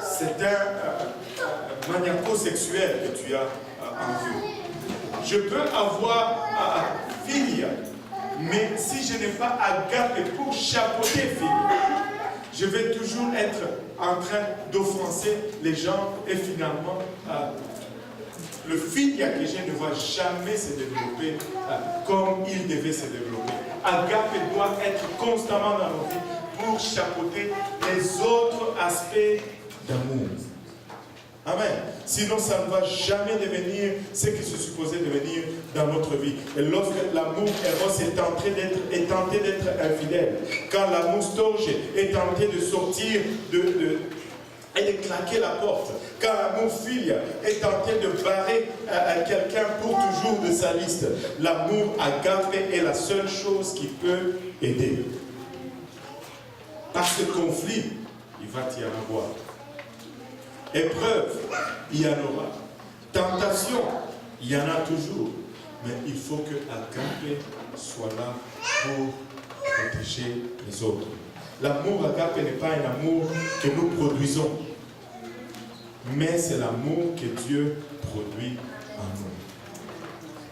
A: c'est un maniaco-sexuel que tu as en vue. Je peux avoir philia, mais si je n'ai pas agapé pour chapeauter philia, je vais toujours être en train d'offenser les gens et finalement, le philia que j'ai ne va jamais se développer comme il devait se développer. Agapé doit être constamment dans nos vies pour chapeauter les autres aspects d'amour. Amen. Sinon, ça ne va jamais devenir ce que c'est supposé devenir dans notre vie. Et lorsque l'amour éros est tenté d'être infidèle, quand l'amour storge est tenté de sortir et de claquer la porte, quand l'amour filia est tenté de barrer quelqu'un pour toujours de sa liste, l'amour agapé est la seule chose qui peut aider. Parce que conflit, il va y en avoir. Épreuve, il y en aura. Tentation, il y en a toujours. Mais il faut que agapé soit là pour protéger les autres. L'amour agapé n'est pas un amour que nous produisons, mais c'est l'amour que Dieu produit en nous.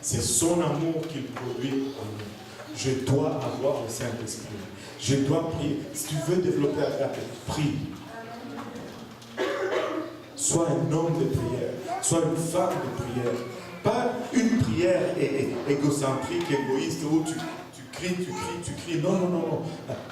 A: c'est son amour qu'il produit en nous. Je dois avoir le Saint-Esprit. Je dois prier. Si tu veux développer agape, prie. Sois un homme de prière. Sois une femme de prière. Pas une prière égocentrique, égoïste, où tu cries. Non, non, non, non.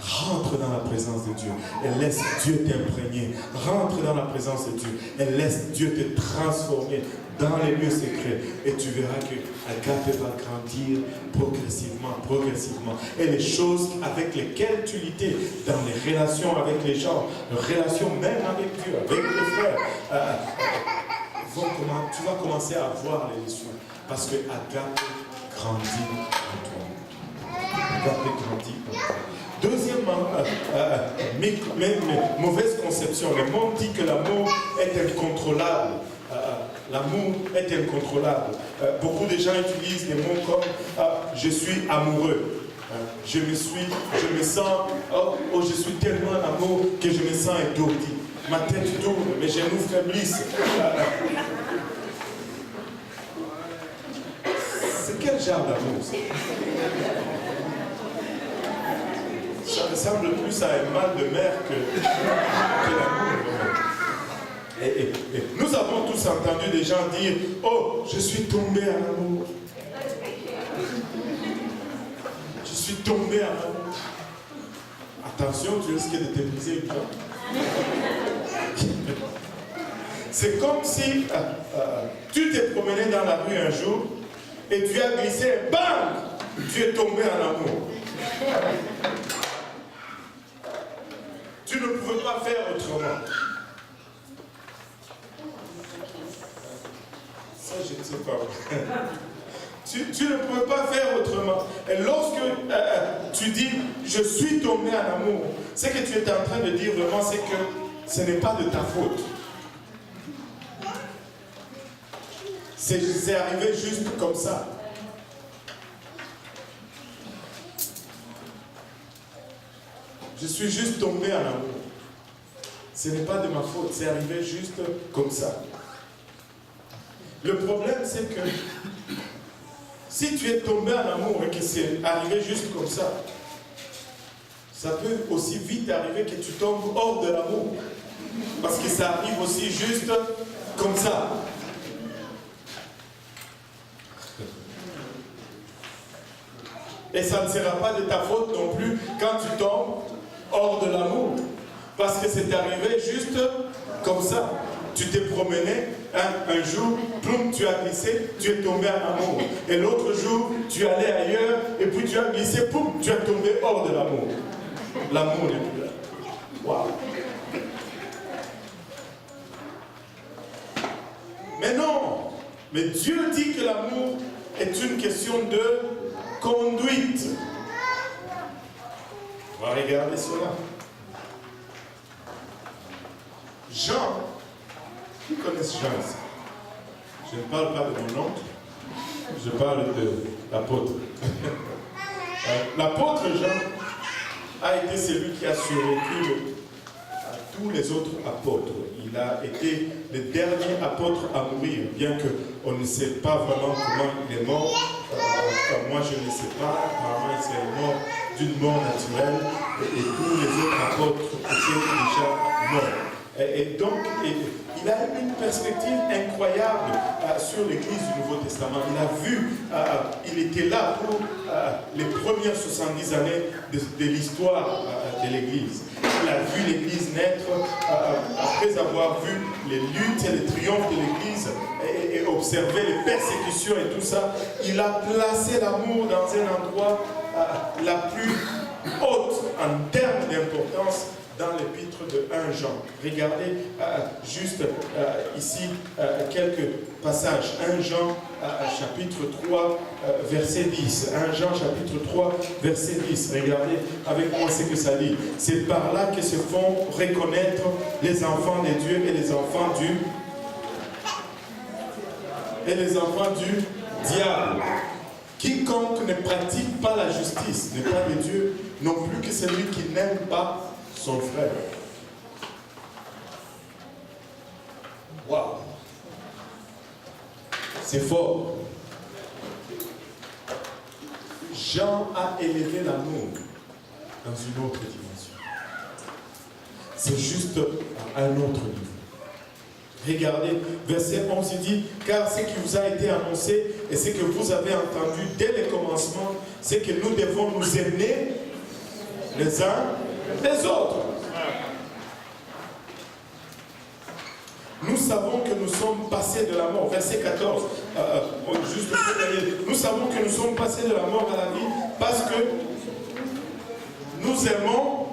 A: Rentre dans la présence de Dieu et laisse Dieu t'imprégner. Rentre dans la présence de Dieu et laisse Dieu te transformer dans les lieux secrets. Et tu verras que Agape va grandir progressivement. Et les choses avec lesquelles tu luttais dans les relations avec les gens, les relations même avec Dieu, avec les frères, tu vas commencer à voir les leçons. Parce que Agape grandit en toi. Agape grandit en toi. Deuxièmement, mauvaise conception. Le monde dit que l'amour est incontrôlable. L'amour est incontrôlable. Beaucoup de gens utilisent des mots comme je suis amoureux. Je me sens, je suis tellement en amour que je me sens étourdi. Ma tête tourne, mes genoux faiblissent. C'est quel genre d'amour ça? Ça ressemble plus à un mal de mer que l'amour. Et nous avons tous entendu des gens dire « Oh, je suis tombé en amour. Je suis tombé en amour. » Attention, tu risques de te briser une jambe. C'est comme si tu t'es promené dans la rue un jour et tu as glissé et bang, tu es tombé en amour. Tu ne pouvais pas faire autrement. Ça, je ne sais pas. Tu ne pouvais pas faire autrement. Et lorsque tu dis « je suis tombé en amour », ce que tu es en train de dire vraiment, c'est que ce n'est pas de ta faute. C'est arrivé juste comme ça. Je suis juste tombé en amour. Ce n'est pas de ma faute, c'est arrivé juste comme ça. Le problème, c'est que si tu es tombé en amour et que c'est arrivé juste comme ça, ça peut aussi vite arriver que tu tombes hors de l'amour. Parce que ça arrive aussi juste comme ça. Et ça ne sera pas de ta faute non plus quand tu tombes hors de l'amour. Parce que c'est arrivé juste comme ça. Tu t'es promené, un jour, ploum, tu as glissé, tu es tombé en amour. Et l'autre jour, tu allais ailleurs, et puis tu as glissé, poum, tu es tombé hors de l'amour. L'amour n'est plus là. Waouh. Mais non, mais Dieu dit que l'amour est une question de conduite. On va regarder cela. Jean, qui connaissent Jean ici? Je ne parle pas de mon oncle, je parle de l'apôtre. L'apôtre Jean a été celui qui a survécu à tous les autres apôtres. Il a été le dernier apôtre à mourir, bien qu'on ne sait pas vraiment comment il est mort. Moi, je ne sais pas. Apparemment, il est mort d'une mort naturelle et tous les autres apôtres étaient déjà morts. Et donc, il a eu une perspective incroyable sur l'Église du Nouveau Testament. Il a vu, il était là pour les premières 70 années de l'histoire de l'Église. Il a vu l'Église naître après avoir vu les luttes et les triomphes de l'Église et observé les persécutions et tout ça. Il a placé l'amour dans un endroit la plus haute en termes d'importance dans l'épître de 1 Jean. Regardez juste ici quelques passages. 1 Jean chapitre 3 verset 10. 1 Jean chapitre 3 verset 10. Regardez avec moi ce que ça dit. C'est par là que se font reconnaître les enfants de Dieu et les enfants du diable. Quiconque ne pratique pas la justice n'est pas de Dieu, non plus que celui qui n'aime pas son frère. Waouh! C'est fort. Jean a élevé l'amour dans une autre dimension. C'est juste à un autre niveau. Regardez, verset 11, il dit, car ce qui vous a été annoncé et ce que vous avez entendu dès le commencement, c'est que nous devons nous aimer les uns les autres. Nous savons que nous sommes passés de la mort. Verset 14. Nous savons que nous sommes passés de la mort à la vie parce que nous aimons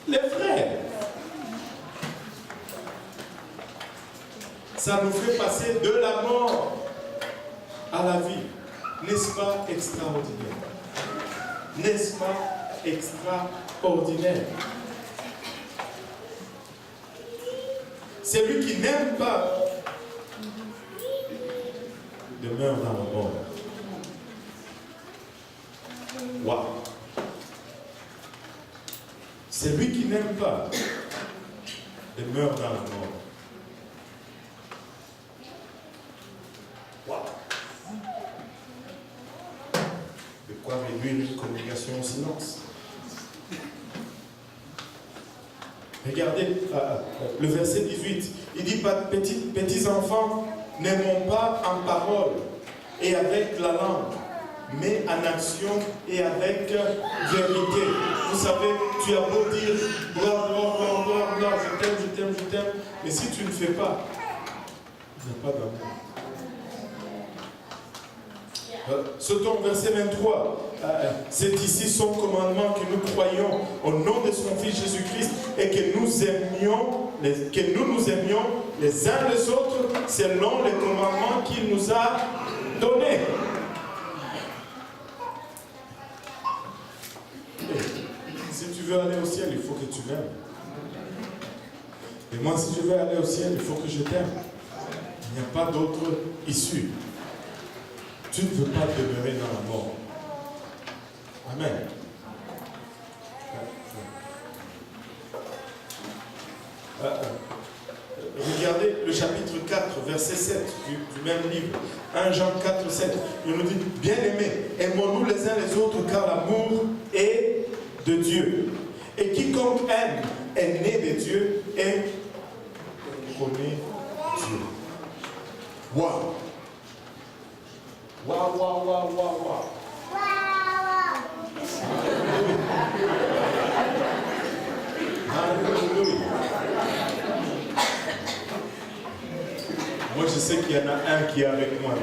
A: les frères. Ça nous fait passer de la mort à la vie. N'est-ce pas extraordinaire? N'est-ce pas extraordinaire? Celui qui n'aime pas demeure dans la mort. Waouh! Celui qui n'aime pas demeure dans la mort. Waouh! De quoi réduire une communication au silence? Regardez le verset 18. Il dit, petits enfants, n'aimons pas en parole et avec la langue, mais en action et avec vérité. Vous savez, tu as beau dire, gloire, gloire, gloire, gloire, gloire, je t'aime, je t'aime, je t'aime, mais si tu ne fais pas, il n'y a pas d'amour. Sautons au verset 23. C'est ici son commandement que nous croyons au nom de son Fils Jésus-Christ et que nous nous aimions les uns les autres selon les commandements qu'il nous a donnés. Si tu veux aller au ciel, il faut que tu m'aimes. Et moi, si je veux aller au ciel, il faut que je t'aime. Il n'y a pas d'autre issue. Tu ne veux pas demeurer dans la mort. Amen. Regardez le chapitre 4, verset 7 du même livre. 1 Jean 4, 7. Il nous dit, bien-aimés, aimons-nous les uns les autres car l'amour est de Dieu. Et quiconque aime est né de Dieu et connaît Dieu. Waouh! Waouh, waouh, waouh, waouh, waouh. Alléluia. Moi, je sais qu'il y en a un qui est avec moi.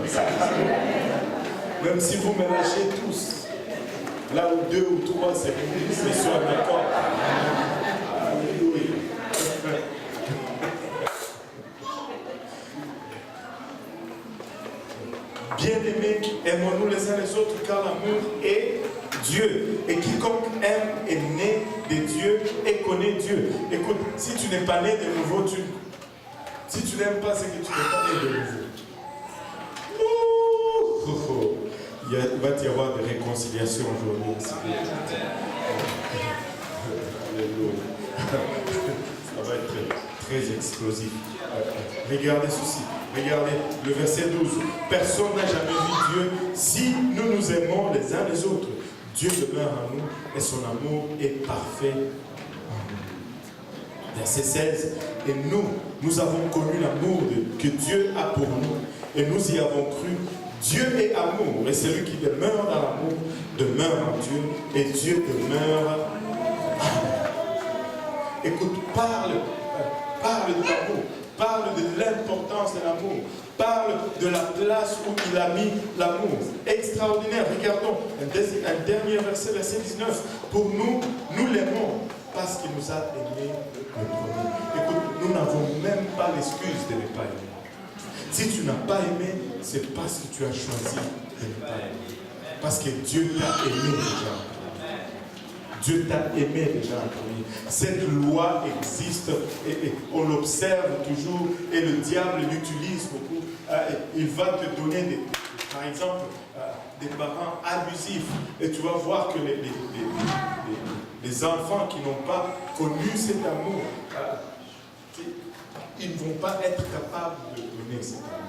A: Même si vous mélangez tous, là où 2 ou 3, c'est sur un accord. Alléluia. Bien-aimés, aimons-nous les uns les autres car l'amour est Dieu. Et quiconque aime est né de Dieu et connaît Dieu. Écoute, si tu n'es pas né de nouveau, si tu n'aimes pas, c'est que tu n'es pas né de nouveau. Il va y avoir des réconciliations aujourd'hui. Alléluia. Ça va être très explosif. Regardez ceci. Regardez le verset 12. Personne n'a jamais vu Dieu. Si nous nous aimons les uns les autres, Dieu demeure en nous et son amour est parfait en nous. Verset 16. Et nous avons connu l'amour que Dieu a pour nous et nous y avons cru. Dieu est amour et celui qui demeure dans l'amour demeure en Dieu et Dieu demeure en nous. Écoute, parle de l'amour. Parle de l'importance de l'amour. Parle de la place où il a mis l'amour. Extraordinaire. Regardons un dernier verset, verset 19. Pour nous l'aimons parce qu'il nous a aimés le premier. Écoute, nous n'avons même pas l'excuse de ne pas aimer. Si tu n'as pas aimé, c'est parce que tu as choisi de ne pas aimer. Parce que Dieu t'a aimé déjà. Dieu t'a aimé déjà en premier. Cette loi existe et on l'observe toujours et le diable l'utilise beaucoup. Il va te donner, par exemple, des parents abusifs et tu vas voir que les enfants qui n'ont pas connu cet amour, ils ne vont pas être capables de donner cet amour.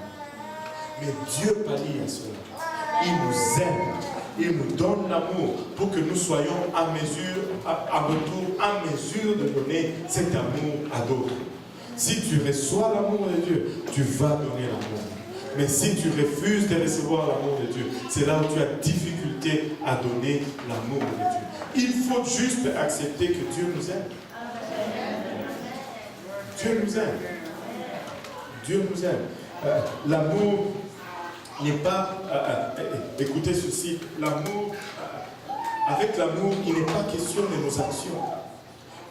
A: Mais Dieu pallie à cela. Il nous aime. Il nous donne l'amour pour que nous soyons en retour, en mesure de donner cet amour à d'autres. Si tu reçois l'amour de Dieu, tu vas donner l'amour. Mais si tu refuses de recevoir l'amour de Dieu, c'est là où tu as difficulté à donner l'amour de Dieu. Il faut juste accepter que Dieu nous aime. Dieu nous aime. Dieu nous aime. L'amour n'est pas... écoutez ceci. L'amour, avec l'amour, il n'est pas question de nos actions.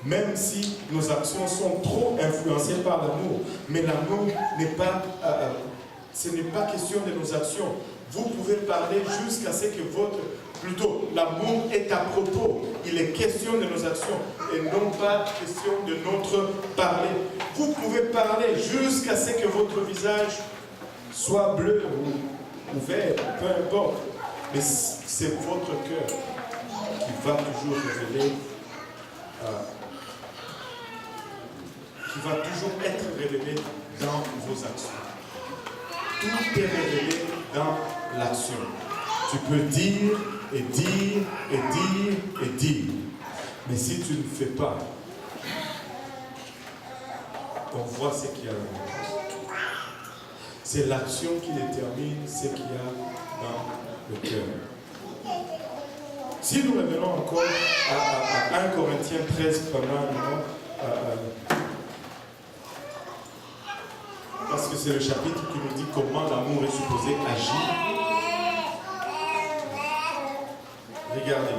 A: Même si nos actions sont trop influencées par l'amour. Mais l'amour n'est pas... ce n'est pas question de nos actions. Vous pouvez parler jusqu'à ce que votre... Plutôt, l'amour est à propos. Il est question de nos actions et non pas question de notre parler. Vous pouvez parler jusqu'à ce que votre visage soit bleu ou vert, peu importe. Mais c'est votre cœur qui va toujours révéler, qui va toujours être révélé dans vos actions. Tout est révélé dans l'action. Tu peux dire et dire et dire et dire. Mais si tu ne fais pas, on voit ce qu'il y a là. C'est l'action qui détermine ce qu'il y a dans le cœur. Si nous revenons encore à 1 Corinthiens 13 pendant un moment, parce que c'est le chapitre qui nous dit comment l'amour est supposé agir. Regardez,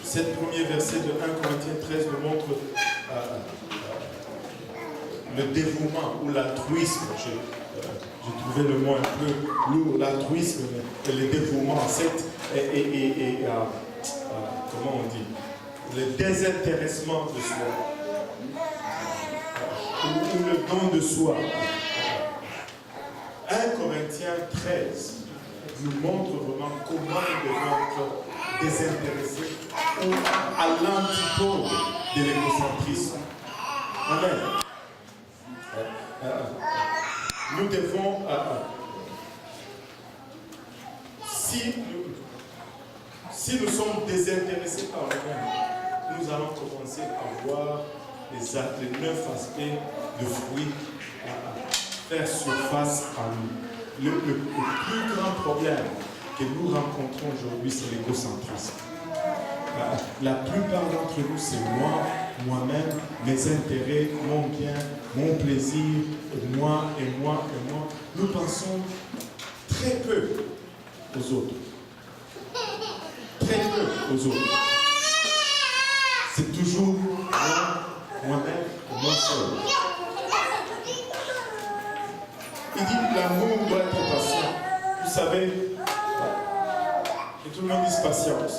A: cette premier verset de 1 Corinthiens 13 nous montre le dévouement ou l'altruisme. J'ai trouvé le mot un peu lourd, l'altruisme et le dévouement, comment on dit, le désintéressement de soi, ou le don de soi. 1 Corinthiens 13 nous montre vraiment comment nous devons être désintéressés ou à l'antipode de l'égocentrisme. Amen. Nous devons, si nous sommes désintéressés par nous-mêmes, nous allons commencer à voir les 9 aspects de fruits faire surface à nous. Le plus grand problème que nous rencontrons aujourd'hui, c'est l'égocentrisme. La plupart d'entre nous, c'est moi, moi-même, mes intérêts, mon bien, mon plaisir, moi et moi et moi. Nous pensons très peu aux autres. Très peu aux autres. C'est toujours moi, moi-même et moi seul. Il dit que l'amour doit être patient. Vous savez, et tout le monde dit patience.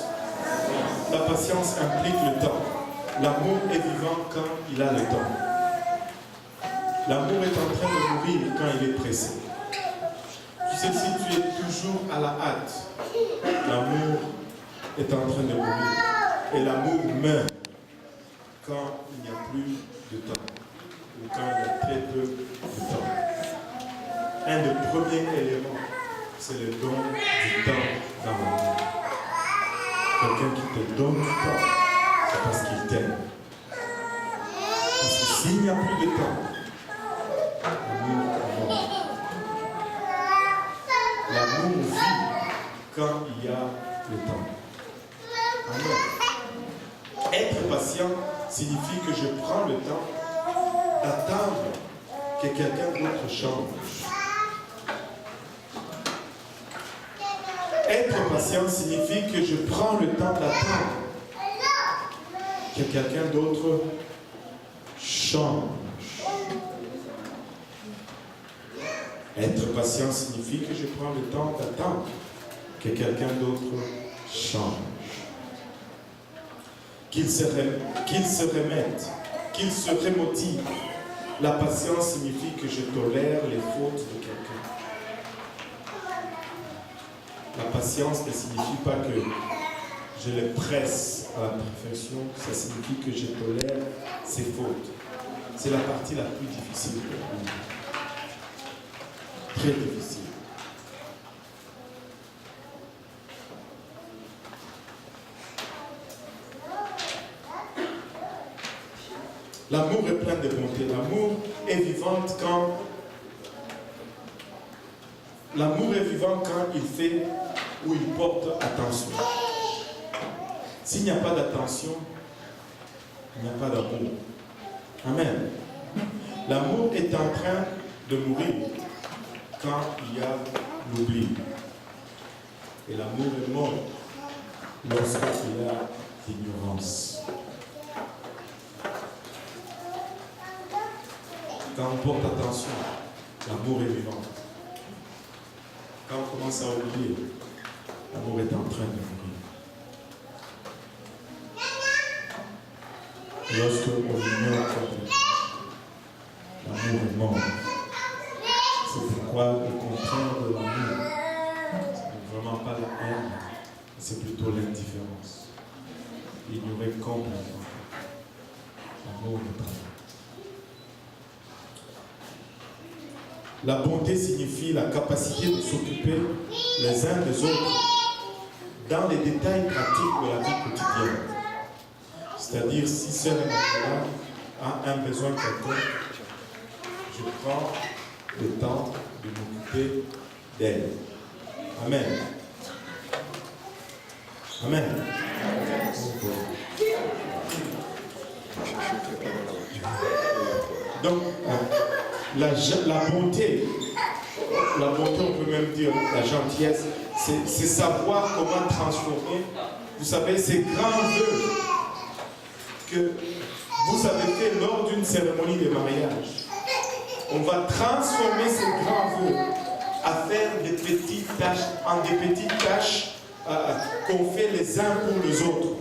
A: La patience implique le temps. L'amour est vivant quand il a le temps. L'amour est en train de mourir quand il est pressé. Tu sais, si tu es toujours à la hâte, l'amour est en train de mourir. Et l'amour meurt quand il n'y a plus de temps. Ou quand il y a très peu de temps. Un des premiers éléments, c'est le don du temps dans l'amour. Quelqu'un qui te donne du temps, c'est parce qu'il t'aime. Parce que s'il n'y a plus de temps, l'amour mort. L'amour vit quand il y a le temps. Amen. Être patient signifie que je prends le temps d'attendre que quelqu'un d'autre change. Être patient signifie que je prends le temps d'attendre que quelqu'un d'autre change. Être patient signifie que je prends le temps d'attendre que quelqu'un d'autre change. Qu'il se remette, qu'il se remotive. La patience signifie que je tolère les fautes de quelqu'un. La patience ne signifie pas que je les presse à la perfection, ça signifie que je tolère ses fautes. C'est la partie la plus difficile pour nous. Très difficile. L'amour est plein de bonté. L'amour est vivant quand il fait ou il porte attention. S'il n'y a pas d'attention, il n'y a pas d'amour. Amen. L'amour est en train de mourir quand il y a l'oubli. Et l'amour est mort lorsqu'il y a l'ignorance. Quand on porte attention, l'amour est vivant. Quand on commence à oublier, l'amour est en train de mourir. Lorsque on ignore complètement, l'amour est mort. C'est pourquoi le contraire de l'amour, ce n'est vraiment pas la haine, c'est plutôt l'indifférence. Ignorer complètement. L'amour n'est pas là. La bonté signifie la capacité de s'occuper les uns des autres dans les détails pratiques de la vie quotidienne. C'est-à-dire, si sœur Emmanuel a un besoin quelconque, je prends le temps de m'occuper d'elle. Amen. Amen. Donc, la bonté, on peut même dire la gentillesse, c'est savoir comment transformer, vous savez, ces grands vœux que vous avez fait lors d'une cérémonie de mariage. On va transformer ces grands vœux à faire des petites tâches, en des petites tâches qu'on fait les uns pour les autres.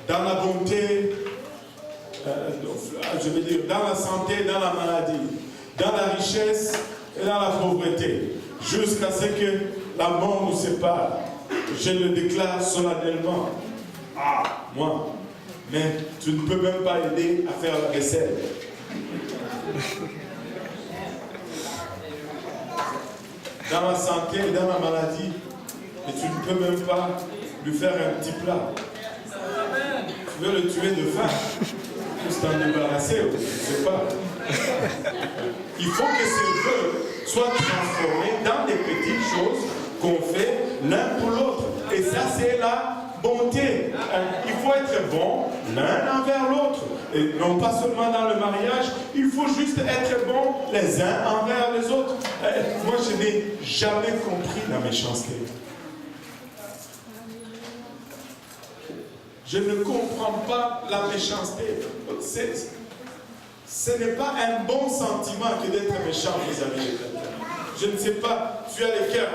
A: Dans la bonté, je veux dire, dans la santé, dans la maladie, dans la richesse et dans la pauvreté, jusqu'à ce que la mort nous sépare. Je le déclare solennellement. Moi, mais tu ne peux même pas aider à faire la vaisselle. Dans la santé et dans la maladie, et tu ne peux même pas lui faire un petit plat. Tu veux le tuer de faim. Pour t'en débarrasser, je ne sais pas. Il faut que ces vœux soient transformés dans des petites choses qu'on fait l'un pour l'autre. Et ça, c'est la bonté. Il faut être bon l'un envers l'autre. Et non pas seulement dans le mariage, il faut juste être bon les uns envers les autres. Moi, je n'ai jamais compris la méchanceté. Je ne comprends pas la méchanceté. Ce n'est pas un bon sentiment que d'être méchant vis-à-vis de quelqu'un. Je ne sais pas, tu as les cœurs.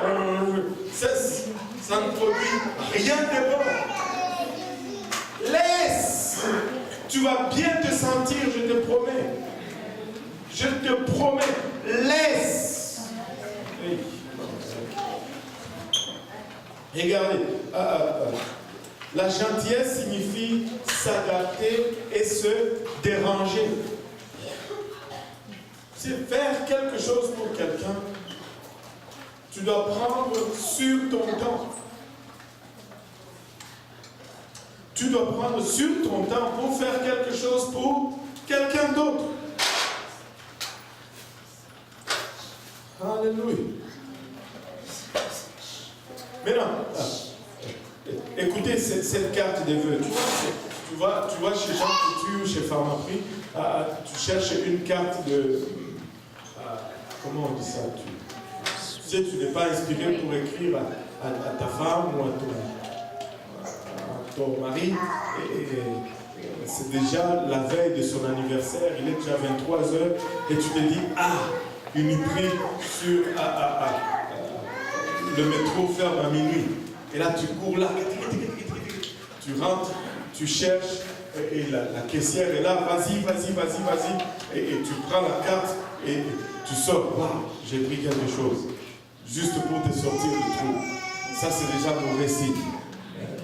A: Ça ne produit rien de bon. Laisse. Tu vas bien te sentir, je te promets. Je te promets. Laisse. Regardez. La gentillesse signifie s'adapter et se déranger. C'est faire quelque chose pour quelqu'un. Tu dois prendre sur ton temps. Tu dois prendre sur ton temps pour faire quelque chose pour quelqu'un d'autre. Alléluia. Maintenant, écoutez cette carte des vœux. Tu vois chez Jean Coutu ou chez Pharmaprix, tu cherches une carte de... comment on dit ça? Tu sais, tu n'es pas inspiré pour écrire à ta femme ou à ton mari. Et c'est déjà la veille de son anniversaire, il est déjà 23h, et tu te dis, il nous prie sur le métro ferme à minuit. Et là, tu cours là, tu rentres, tu cherches, et la caissière est là, vas-y, et tu prends la carte, et tu sors, j'ai pris quelque chose, juste pour te sortir du trou. Ça, c'est déjà mauvais signe.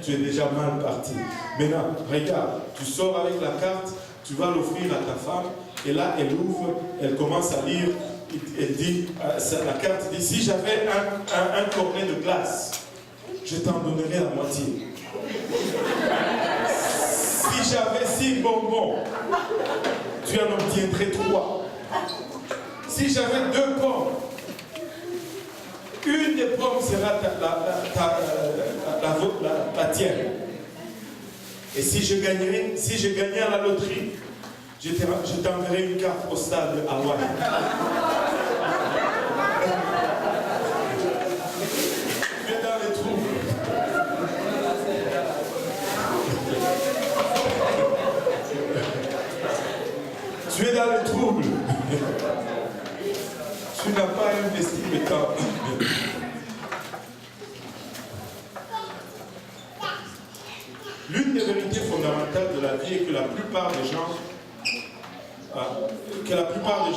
A: Tu es déjà mal parti. Maintenant, regarde, tu sors avec la carte, tu vas l'offrir à ta femme, et là, elle ouvre, elle commence à lire, elle dit, la carte dit, si j'avais un cornet de glace, je t'en donnerai la moitié. Si j'avais 6 bonbons, tu en obtiendrais 3. Si j'avais 2 pommes, une des pommes sera la tienne. Et si je gagnais à la loterie, je t'enverrai une carte postale de Hawaï. Tu es dans les troubles. Tu es dans les troubles. Tu n'as pas investi le temps. L'une des vérités fondamentales de la vie est que la plupart des gens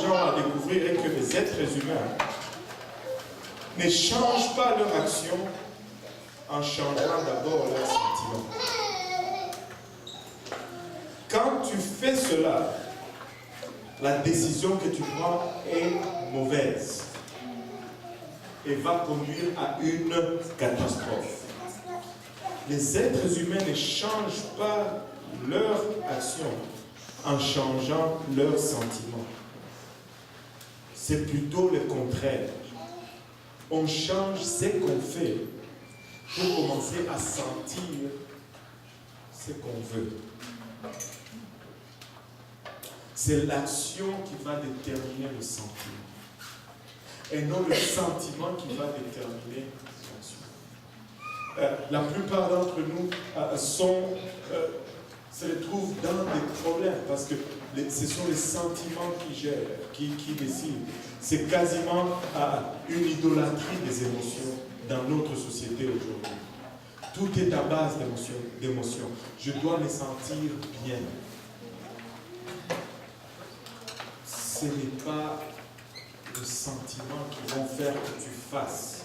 A: ont à découvrir est que les êtres humains ne changent pas leur action en changeant d'abord leurs sentiments. Quand tu fais cela, la décision que tu prends est mauvaise et va conduire à une catastrophe. Les êtres humains ne changent pas leur action en changeant leurs sentiments. C'est plutôt le contraire. On change ce qu'on fait pour commencer à sentir ce qu'on veut. C'est l'action qui va déterminer le sentiment. Et non le sentiment qui va déterminer l'action. La plupart d'entre nous se retrouvent dans des problèmes parce que ce sont les sentiments qui gèrent, qui décident. C'est quasiment une idolâtrie des émotions dans notre société aujourd'hui. Tout est à base d'émotions. Je dois me sentir bien. Ce n'est pas les sentiments qui vont faire que tu fasses.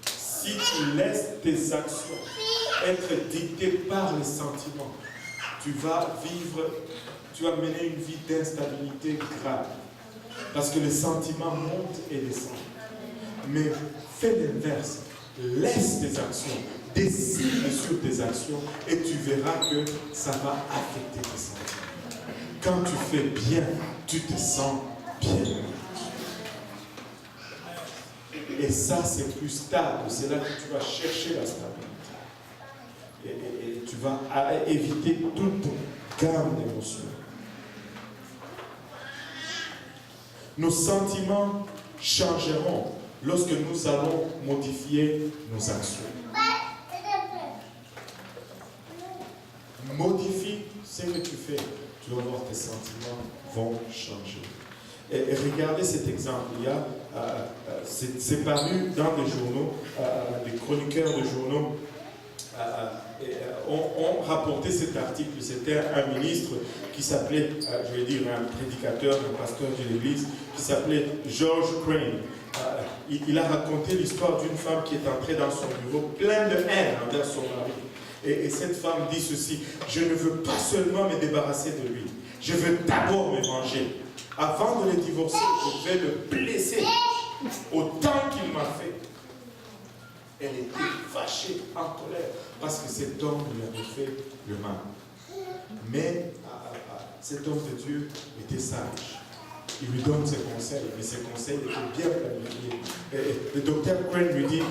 A: Si tu laisses tes actions être dictées par les sentiments, tu vas mener une vie d'instabilité grave. Parce que les sentiments montent et descendent. Mais fais l'inverse. Laisse tes actions. Décide sur tes actions et tu verras que ça va affecter tes sentiments. Quand tu fais bien, tu te sens bien. Et ça, c'est plus stable. C'est là que tu vas chercher la stabilité. Et tu vas éviter toute gamme d'émotions. Nos sentiments changeront lorsque nous allons modifier nos actions. Modifie ce que tu fais. Tu vas voir, tes sentiments vont changer. Et regardez cet exemple. C'est paru dans des journaux, des chroniqueurs de journaux ont rapporté cet article. C'était un ministre qui s'appelait, je vais dire un prédicateur, un pasteur de l'église, qui s'appelait George Crane. Il a raconté l'histoire d'une femme qui est entrée dans son bureau pleine de haine envers son mari. Et cette femme dit ceci: je ne veux pas seulement me débarrasser de lui, je veux d'abord me venger. Avant de le divorcer, je vais le blesser autant qu'il m'a fait. Elle était fâchée, en colère, parce que cet homme lui avait fait le mal. Mais cet homme de Dieu était sage. Il lui donne ses conseils, mais ses conseils étaient bien planifiés. Et le docteur Crane lui dit,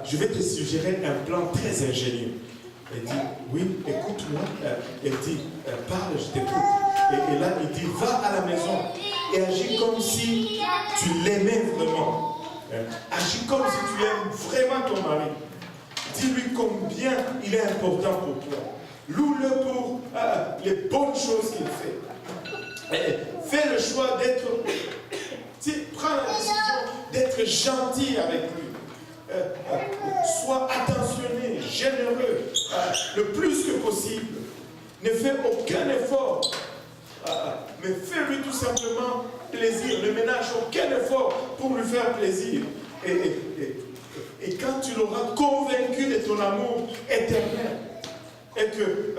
A: je vais te suggérer un plan très ingénieux. Elle dit, oui, écoute-moi. Elle dit, parle, je t'écoute. Et là, il dit, va à la maison et agis comme si tu l'aimais vraiment. Agis comme si tu aimes vraiment ton mari. Dis-lui combien il est important pour toi. Loue-le pour les bonnes choses qu'il fait. Fais le choix d'être... Prends la décision d'être gentil avec lui. Sois attentionné, généreux, le plus que possible. Ne fais aucun effort. Mais fais-lui tout simplement plaisir. Ne ménage aucun effort pour lui faire plaisir. Et quand tu l'auras convaincu de ton amour éternel, et que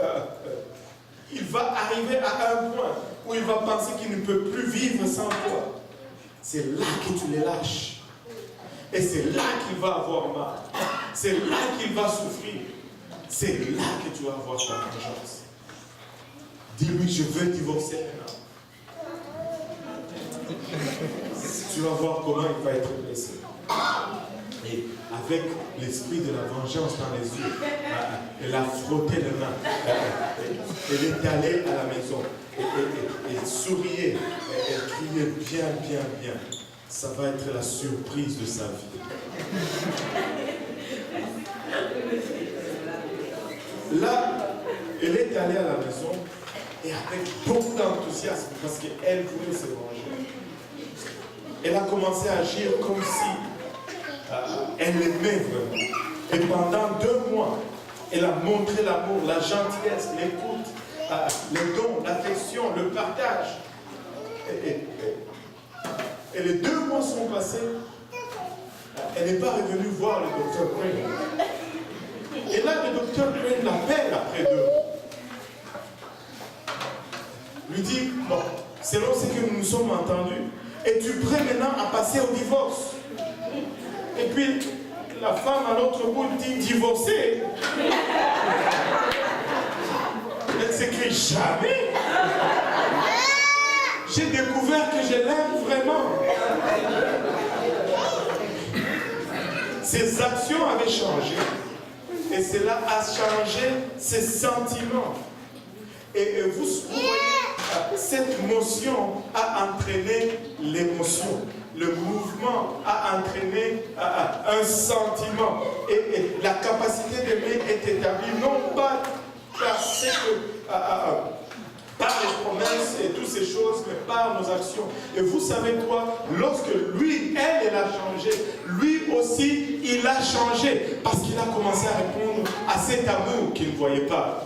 A: il va arriver à un point où il va penser qu'il ne peut plus vivre sans toi, c'est là que tu les lâches. Et c'est là qu'il va avoir mal. C'est là qu'il va souffrir. C'est là que tu vas avoir ta vengeance. Dis-lui, je veux divorcer maintenant. Tu vas voir comment il va être blessé. Et avec l'esprit de la vengeance dans les yeux, elle a frotté les mains. Elle est allée à la maison. Elle souriait. Elle criait bien, bien, bien. Ça va être la surprise de sa vie. Là, elle est allée à la maison et avec beaucoup d'enthousiasme parce qu'elle voulait se venger. Elle a commencé à agir comme si elle l'aimait vraiment. Et pendant 2 mois, elle a montré l'amour, la gentillesse, l'écoute, les dons, l'affection, le partage. Et les 2 mois sont passés. Elle n'est pas revenue voir le docteur Crane. Et là, le docteur Crane l'appelle après 2 mois. Lui dit, bon, selon ce que nous nous sommes entendus, es-tu prêt maintenant à passer au divorce? Et puis, la femme à l'autre bout dit, divorcer? Elle s'écrie, jamais. J'ai découvert que je l'aime vraiment. Ses actions avaient changé. Et cela a changé ses sentiments. Et vous voyez, cette motion a entraîné l'émotion. Le mouvement a entraîné un sentiment. Et la capacité d'aimer est établie non pas par ce que... par les promesses et toutes ces choses, mais par nos actions. Et vous savez quoi? Lorsque lui, elle a changé, lui aussi, il a changé. Parce qu'il a commencé à répondre à cet amour qu'il ne voyait pas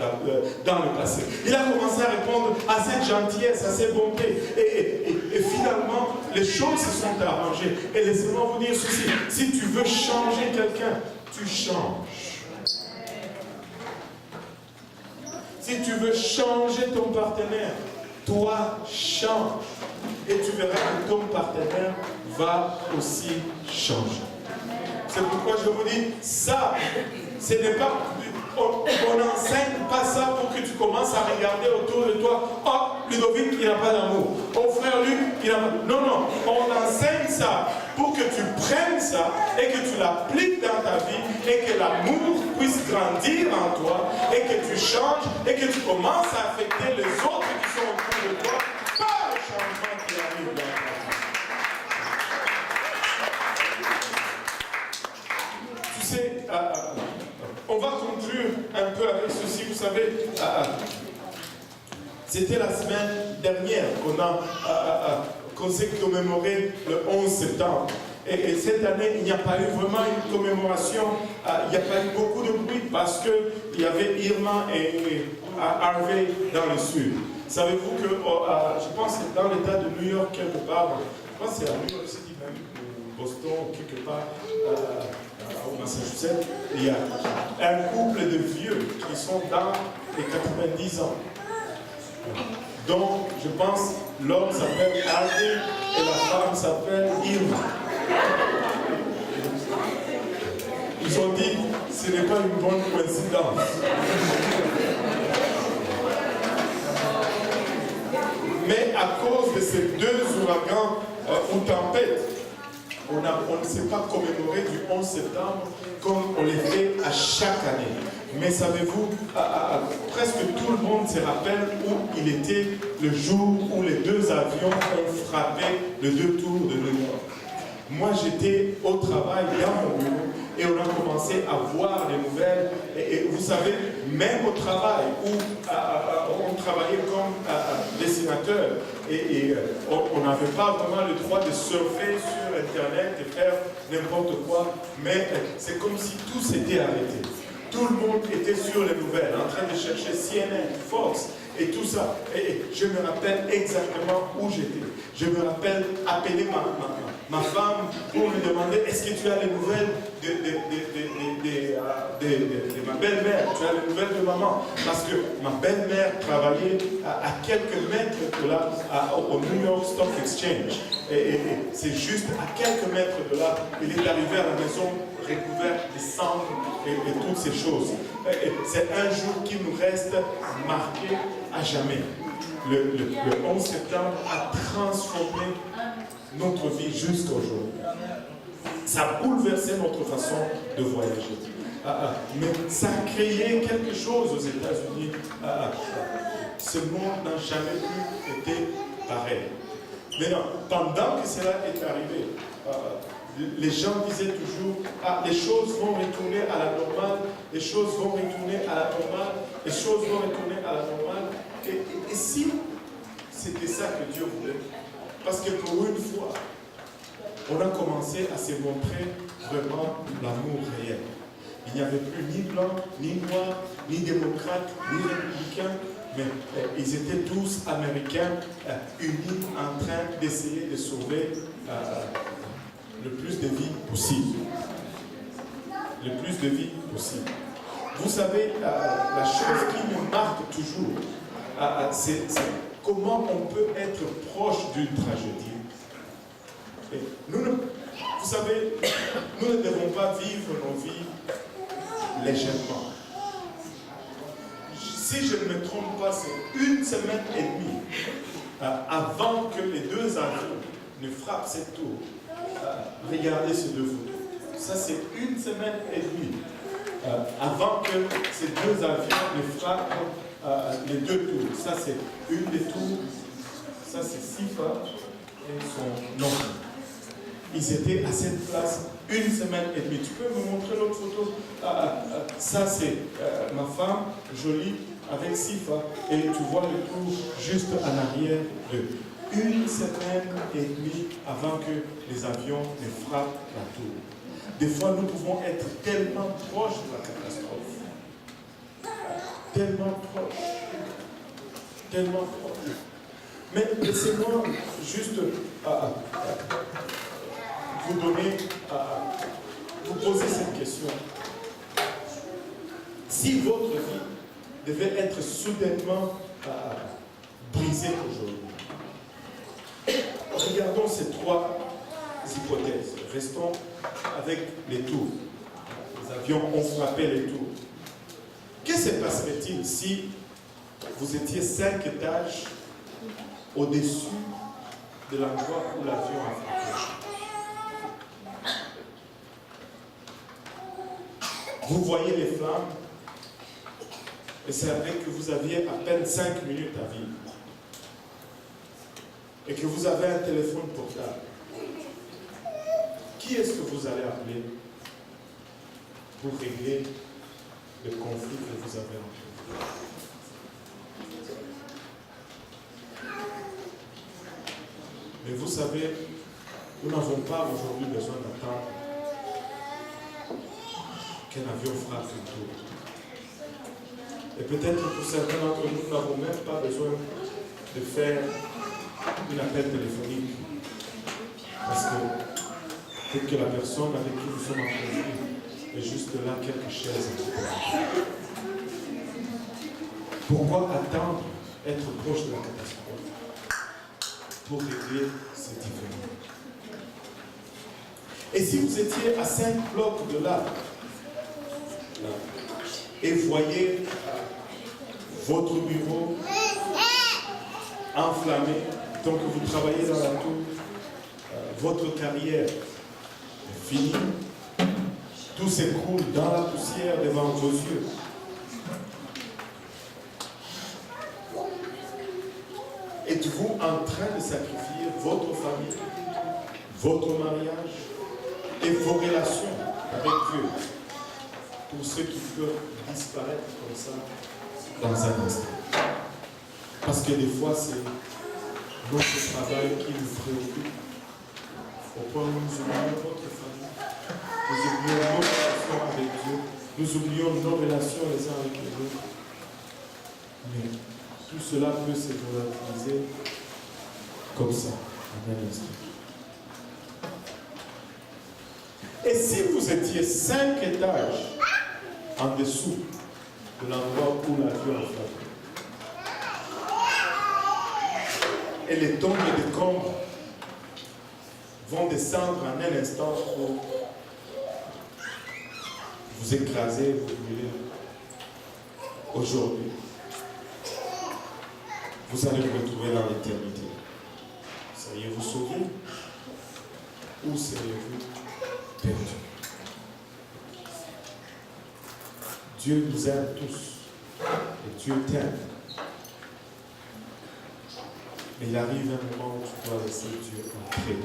A: dans le passé. Il a commencé à répondre à cette gentillesse, à cette bonté. Et finalement, les choses se sont arrangées. Et laissez-moi vous dire ceci. Si tu veux changer quelqu'un, tu changes. Si tu veux changer ton partenaire, toi change. Et tu verras que ton partenaire va aussi changer. C'est pourquoi je vous dis, ça, ce n'est pas... On n'enseigne pas ça pour que tu commences à regarder autour de toi. Oh, Ludovic, il n'a pas d'amour. Oh, frère Luc, il n'a pas... Non, non. On enseigne ça pour que tu prennes ça et que tu l'appliques dans ta vie et que l'amour puisse grandir en toi et que tu changes et que tu commences à affecter les autres qui sont autour de toi par le changement qui arrive dans ta vie. Tu sais, on va conclure un peu avec ceci. Vous savez, c'était la semaine dernière qu'on s'est commémoré le 11 septembre. Et cette année, il n'y a pas eu vraiment une commémoration. Il n'y a pas eu beaucoup de bruit parce qu'il y avait Irma et Harvey dans le sud. Savez-vous que, je pense que dans l'état de New York, quelque part, je pense que c'est à New York City même, ou Boston, quelque part, au Massachusetts, il y a un couple de vieux qui sont dans les 90 ans. Donc, je pense, l'homme s'appelle Harvey et la femme s'appelle Irma. Ils ont dit, ce n'est pas une bonne coïncidence. Mais à cause de ces 2 ouragans ou tempêtes, on ne s'est pas commémoré du 11 septembre comme on le fait à chaque année. Mais savez-vous, presque tout le monde se rappelle où il était le jour où les 2 avions ont frappé les 2 tours de New York. Moi, j'étais au travail dans mon bureau et on a commencé à voir les nouvelles. Et vous savez, même au travail où on travaillait comme dessinateur et on n'avait pas vraiment le droit de surfer sur Internet et faire n'importe quoi, mais c'est comme si tout s'était arrêté. Tout le monde était sur les nouvelles, en train de chercher CNN, Fox et tout ça. Et je me rappelle exactement où j'étais. Je me rappelle appeler ma femme pour me demander est-ce que tu as les nouvelles de ma belle-mère, tu as les nouvelles de maman. Parce que ma belle-mère travaillait à quelques mètres de là, au New York Stock Exchange. Et c'est juste à quelques mètres de là, il est arrivé à la maison recouvert de cendres et toutes ces choses. C'est un jour qui nous reste marqué à jamais. Le 11 septembre a transformé notre vie jusqu'à aujourd'hui. Ça a bouleversé notre façon de voyager. Mais ça a créé quelque chose aux États-Unis. Ce monde n'a jamais plus été pareil. Maintenant, pendant que cela est arrivé, les gens disaient toujours, les choses vont retourner à la normale, les choses vont retourner à la normale, les choses vont retourner à la normale. Et si c'était ça que Dieu voulait? Parce que pour une fois, on a commencé à se montrer vraiment l'amour réel. Il n'y avait plus ni blanc, ni noir, ni démocrate, ni républicain, mais ils étaient tous américains, unis en train d'essayer de sauver le plus de vies possible. Le plus de vies possible. Vous savez, la chose qui nous marque toujours, c'est comment on peut être proche d'une tragédie. Et vous savez, nous ne devons pas vivre nos vies légèrement. Si je ne me trompe pas, c'est 1 semaine et demie avant que les deux avions ne frappent cette tour. Regardez ces deux photos. Ça, c'est 1 semaine et demie avant que ces deux avions ne frappent les deux tours. Ça, c'est une des tours. Ça, c'est Sifa et son nom. Ils étaient à cette place 1 semaine et demie. Tu peux me montrer l'autre photo? Ça, c'est ma femme, jolie, avec Sifa. Et tu vois le tour juste en arrière de 1 semaine et demie avant que les avions ne frappent la tour. Des fois, nous pouvons être tellement proches de la catastrophe. Tellement proches. Tellement proches. Mais laissez-moi juste vous poser cette question. Si votre vie devait être soudainement brisée aujourd'hui, regardons ces 3 hypothèses. Restons avec les tours. Les avions ont frappé les tours. Qu'est-ce qui se passerait-il si vous étiez 5 étages au-dessus de l'endroit où l'avion a frappé? Vous voyez les flammes et c'est vrai que vous aviez à peine 5 minutes à vivre et que vous avez un téléphone portable. Qui est-ce que vous allez appeler pour régler le conflit que vous avez entre vous? Mais vous savez, nous n'avons pas aujourd'hui besoin d'attendre qu'un avion frappe une tour. Et peut-être pour certains d'entre nous, nous n'avons même pas besoin de faire un appel téléphonique. Parce que peut-être que la personne avec qui nous sommes en conflit est juste là, quelques chaises. Pourquoi attendre être proche de la catastrophe pour régler ces différends? Et si vous étiez à 5 blocs de là, et voyez votre bureau enflammé, donc vous travaillez dans la tour, votre carrière est finie, tout s'écroule dans la poussière devant vos yeux. Êtes-vous en train de sacrifier votre famille, votre mariage et vos relations avec Dieu pour ceux qui peuvent disparaître comme ça dans un instant? Parce que des fois, c'est notre travail qui nous préoccupe. Au point où nous oublions notre famille, nous oublions nos relations avec Dieu, nous oublions nos relations les uns avec les autres. Mais tout cela peut se relativiser comme ça, en un instant. Et si vous étiez 5 étages en dessous de l'endroit où l'avion a frappé, et les tombes de décombres vont descendre en un instant pour vous écrasez, vous brûlez. Aujourd'hui, vous allez vous retrouver dans l'éternité. Seriez-vous sauvés ou seriez-vous perdus? Dieu nous aime tous et Dieu t'aime. Mais il arrive un moment où tu dois laisser Dieu entrer.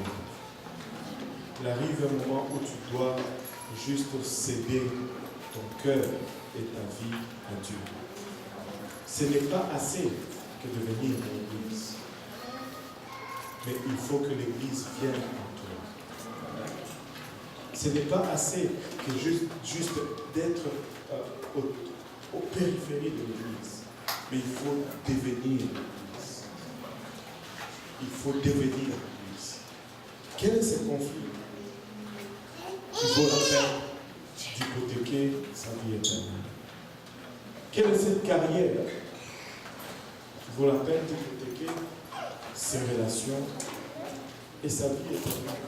A: Il arrive un moment où tu dois juste céder ton cœur et ta vie à Dieu. Ce n'est pas assez que de venir à l'église. Mais il faut que l'église vienne en toi. Ce n'est pas assez que juste d'être aux périphéries de l'église. Mais il faut devenir l'église. Il faut devenir l'église. Quel est ce conflit qui vaut la peine d'hypothéquer sa vie éternelle? Quelle est cette carrière qui vaut la peine d'hypothéquer ses relations et sa vie éternelle?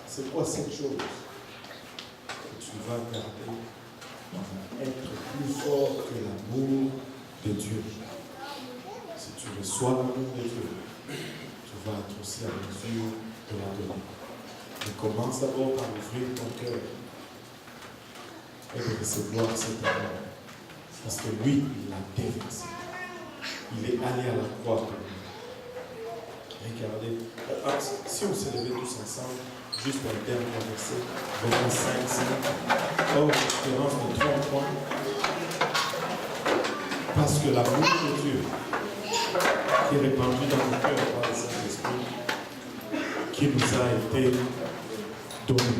A: C'est quoi cette chose que tu vas garder, qui va être plus fort que l'amour de Dieu? Si tu reçois l'amour de Dieu, tu vas être aussi à mesure de la donner. Mais commence d'abord par ouvrir ton cœur et de recevoir cet amour. Parce que lui, il l'a déversé. Il est allé à la croix pour nous. Regardez, si on s'est levés tous ensemble, juste pour le dernier verset, verset 5, or l'expérience de 3 points, parce que l'amour de Dieu qui est répandu dans nos cœurs par le Saint-Esprit, qui nous a été donné.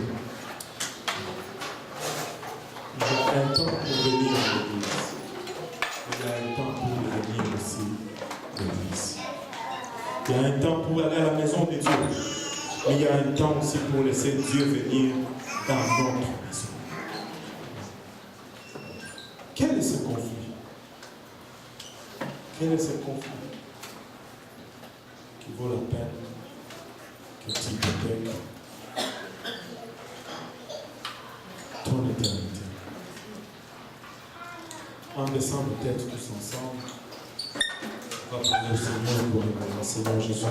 A: Il y a un temps pour venir à l'église. Il y a un temps pour venir aussi à l'église. Il y a un temps pour aller à la maison de Dieu. Mais il y a un temps aussi pour laisser Dieu venir dans notre maison. Quel est ce conflit? Quel est ce conflit qui vaut la peine que tu hypothèques ton éternité? En baissant nos têtes tous ensemble, on va prier au Seigneur pour le Seigneur Jésus.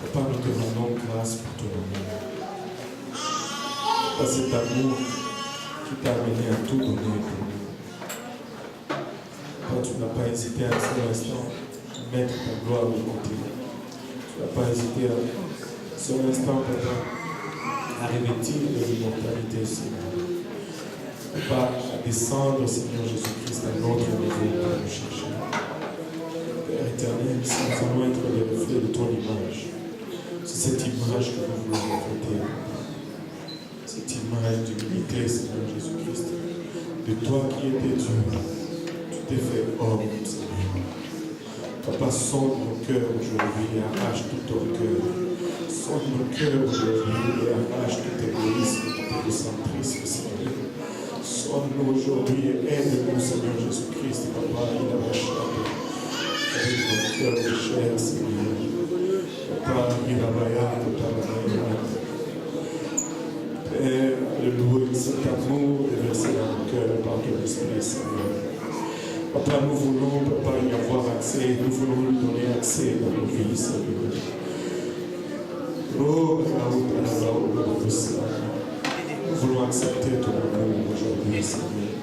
A: Papa, nous te rendons grâce pour ton amour. Par cet amour qui t'a amené à tout donner pour nous. Papa, tu n'as pas hésité à un seul instant à mettre ta gloire de côté. Tu n'as pas hésité à un seul instant, Papa, à revêtir de l'immortalité, Seigneur. Papa, à descendre, Seigneur Jésus-Christ, à notre niveau pour nous chercher. Père éternel, si nous allons être les reflets de ton image, c'est cette image que nous voulons refléter. Cette image d'humilité, Seigneur Jésus-Christ. De toi qui étais Dieu, tu t'es fait homme, Seigneur. Papa, sonde nos cœurs aujourd'hui et arrache tout orgueil. Sonde nos cœurs aujourd'hui et arrache tout égoïsme, tout égocentrisme, Seigneur. Sonde-nous aujourd'hui et aide-nous, Seigneur Jésus-Christ, Papa, il a rachetté avec nos cœurs de chair, Seigneur. Papa, il a rachetté. Père, alléluia, cet amour déversé dans nos cœurs par ton esprit, Seigneur. Papa, nous voulons, Papa, y avoir accès, nous voulons lui donner accès dans nos vies, Seigneur. Oh, nous voulons accepter ton amour aujourd'hui, Seigneur.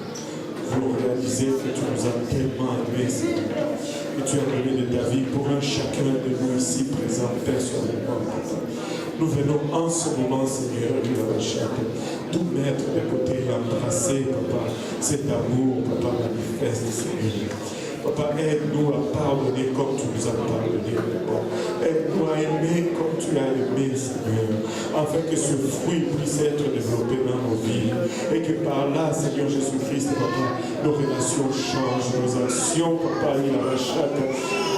A: Nous voulons réaliser que tu nous as tellement aimés, Seigneur. Que tu as donné de ta vie pour un chacun de nous ici présents, personnellement, Papa. Nous venons en ce moment, Seigneur, tout mettre de côté, embrasser, Papa, cet amour, Papa, manifeste, Seigneur. Papa, aide-nous à pardonner comme tu nous as pardonné, Papa. Aide-nous à aimer comme tu as aimé, Seigneur, afin que ce fruit puisse être développé dans nos vies. Et que par là, Seigneur Jésus-Christ, Papa, nos relations changent, nos actions, Papa, il a rachat,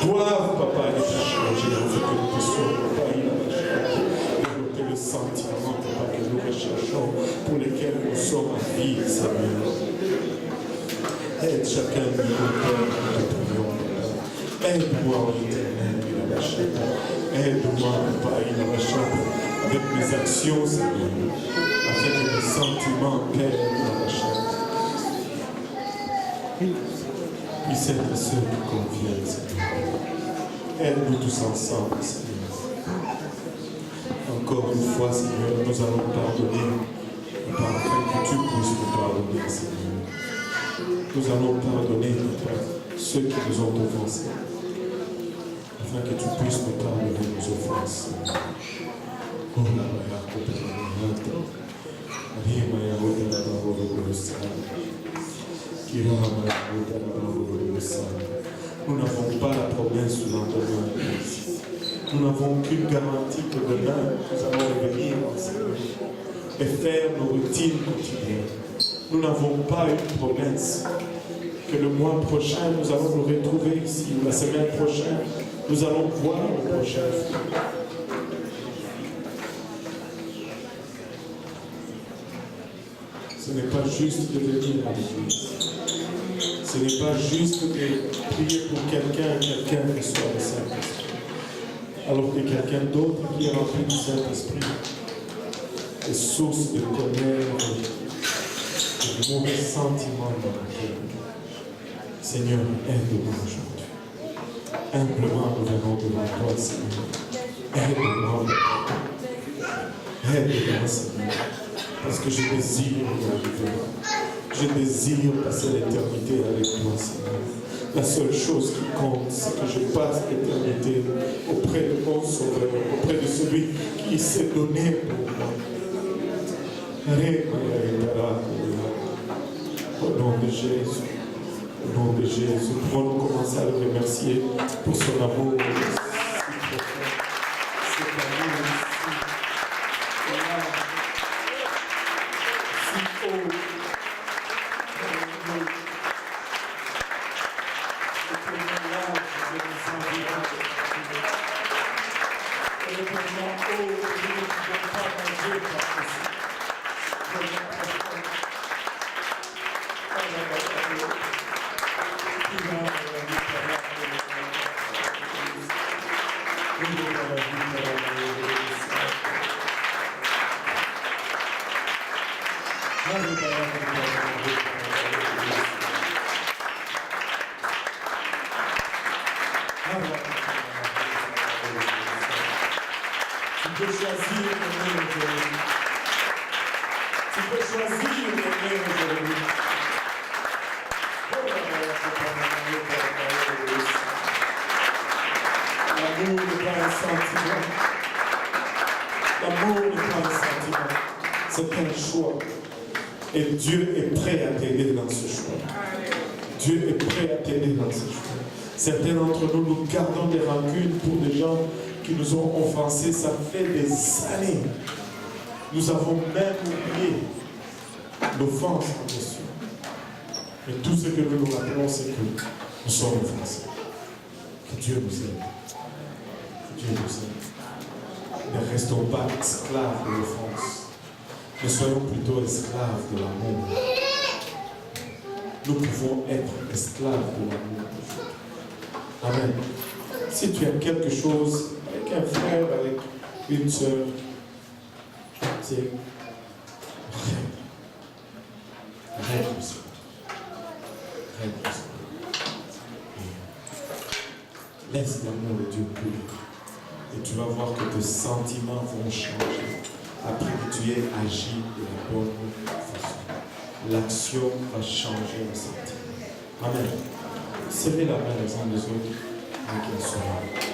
A: doivent, Papa, être changées, afin que nous puissions, Papa, il a rachat, développer le sentiment, Papa, que nous recherchons, pour lesquels nous sommes en vie, Seigneur. Aide chacun de nous, Père, nous te prions, Papa. Aide-moi, en éternel, Aide-moi, Papa, avec mes actions, Seigneur, afin que mes sentiments perdent dans la chair. Puisse être ceux qui conviennent, Seigneur. Aide-nous tous ensemble, Seigneur. Encore une fois, Seigneur, nous allons pardonner, afin que tu puisses nous pardonner, Seigneur. Nous allons pardonner, Papa, ceux qui nous ont offensés, afin que tu puisses nous pardonner nos offenses. Oh la nous n'avons pas la promesse du lendemain. Nous n'avons qu'une garantie que demain, nous allons revenir et faire nos routines quotidiennes. Nous n'avons pas une promesse que le mois prochain, nous allons nous retrouver ici, ou la semaine prochaine, nous allons voir le prochain. Ce n'est pas juste de venir à l'église. Ce n'est pas juste de prier pour quelqu'un reçoit le Saint-Esprit. Alors que quelqu'un d'autre qui est rempli du Saint-Esprit est source de colère, de mauvais sentiments dans le cœur. Seigneur, aide-nous aujourd'hui. Humblement, nous venons devant toi, Seigneur. Aide-moi. Aide-moi, Seigneur. Parce que je désire arriver. Je désire passer l'éternité avec toi, Seigneur. La seule chose qui compte, c'est que je passe l'éternité auprès de mon Sauveur, auprès de celui qui s'est donné pour moi. Au nom de Jésus, au nom de Jésus, pouvons-nous commencer à le remercier pour son amour. Et Dieu est prêt à t'aider dans ce choix. Dieu est prêt à t'aider dans ce choix. Certains d'entre nous, nous gardons des rancunes pour des gens qui nous ont offensés. Ça fait des années. Nous avons même oublié l'offense en question. Mais tout ce que nous nous rappelons, c'est que nous sommes offensés. Que Dieu nous aide. Que Dieu nous aide. Ne restons pas esclaves de l'offense. Mais soyons plutôt esclaves de l'amour. Nous pouvons être esclaves de l'amour. Amen. Si tu as quelque chose avec un frère, avec une sœur, c'est règle ça. Laisse l'amour de Dieu couler. Et tu vas voir que tes sentiments vont changer. Après que tu aies agi de la bonne façon, l'action va changer le sentiment. Amen. Serrez la main les uns des autres avec une soirée.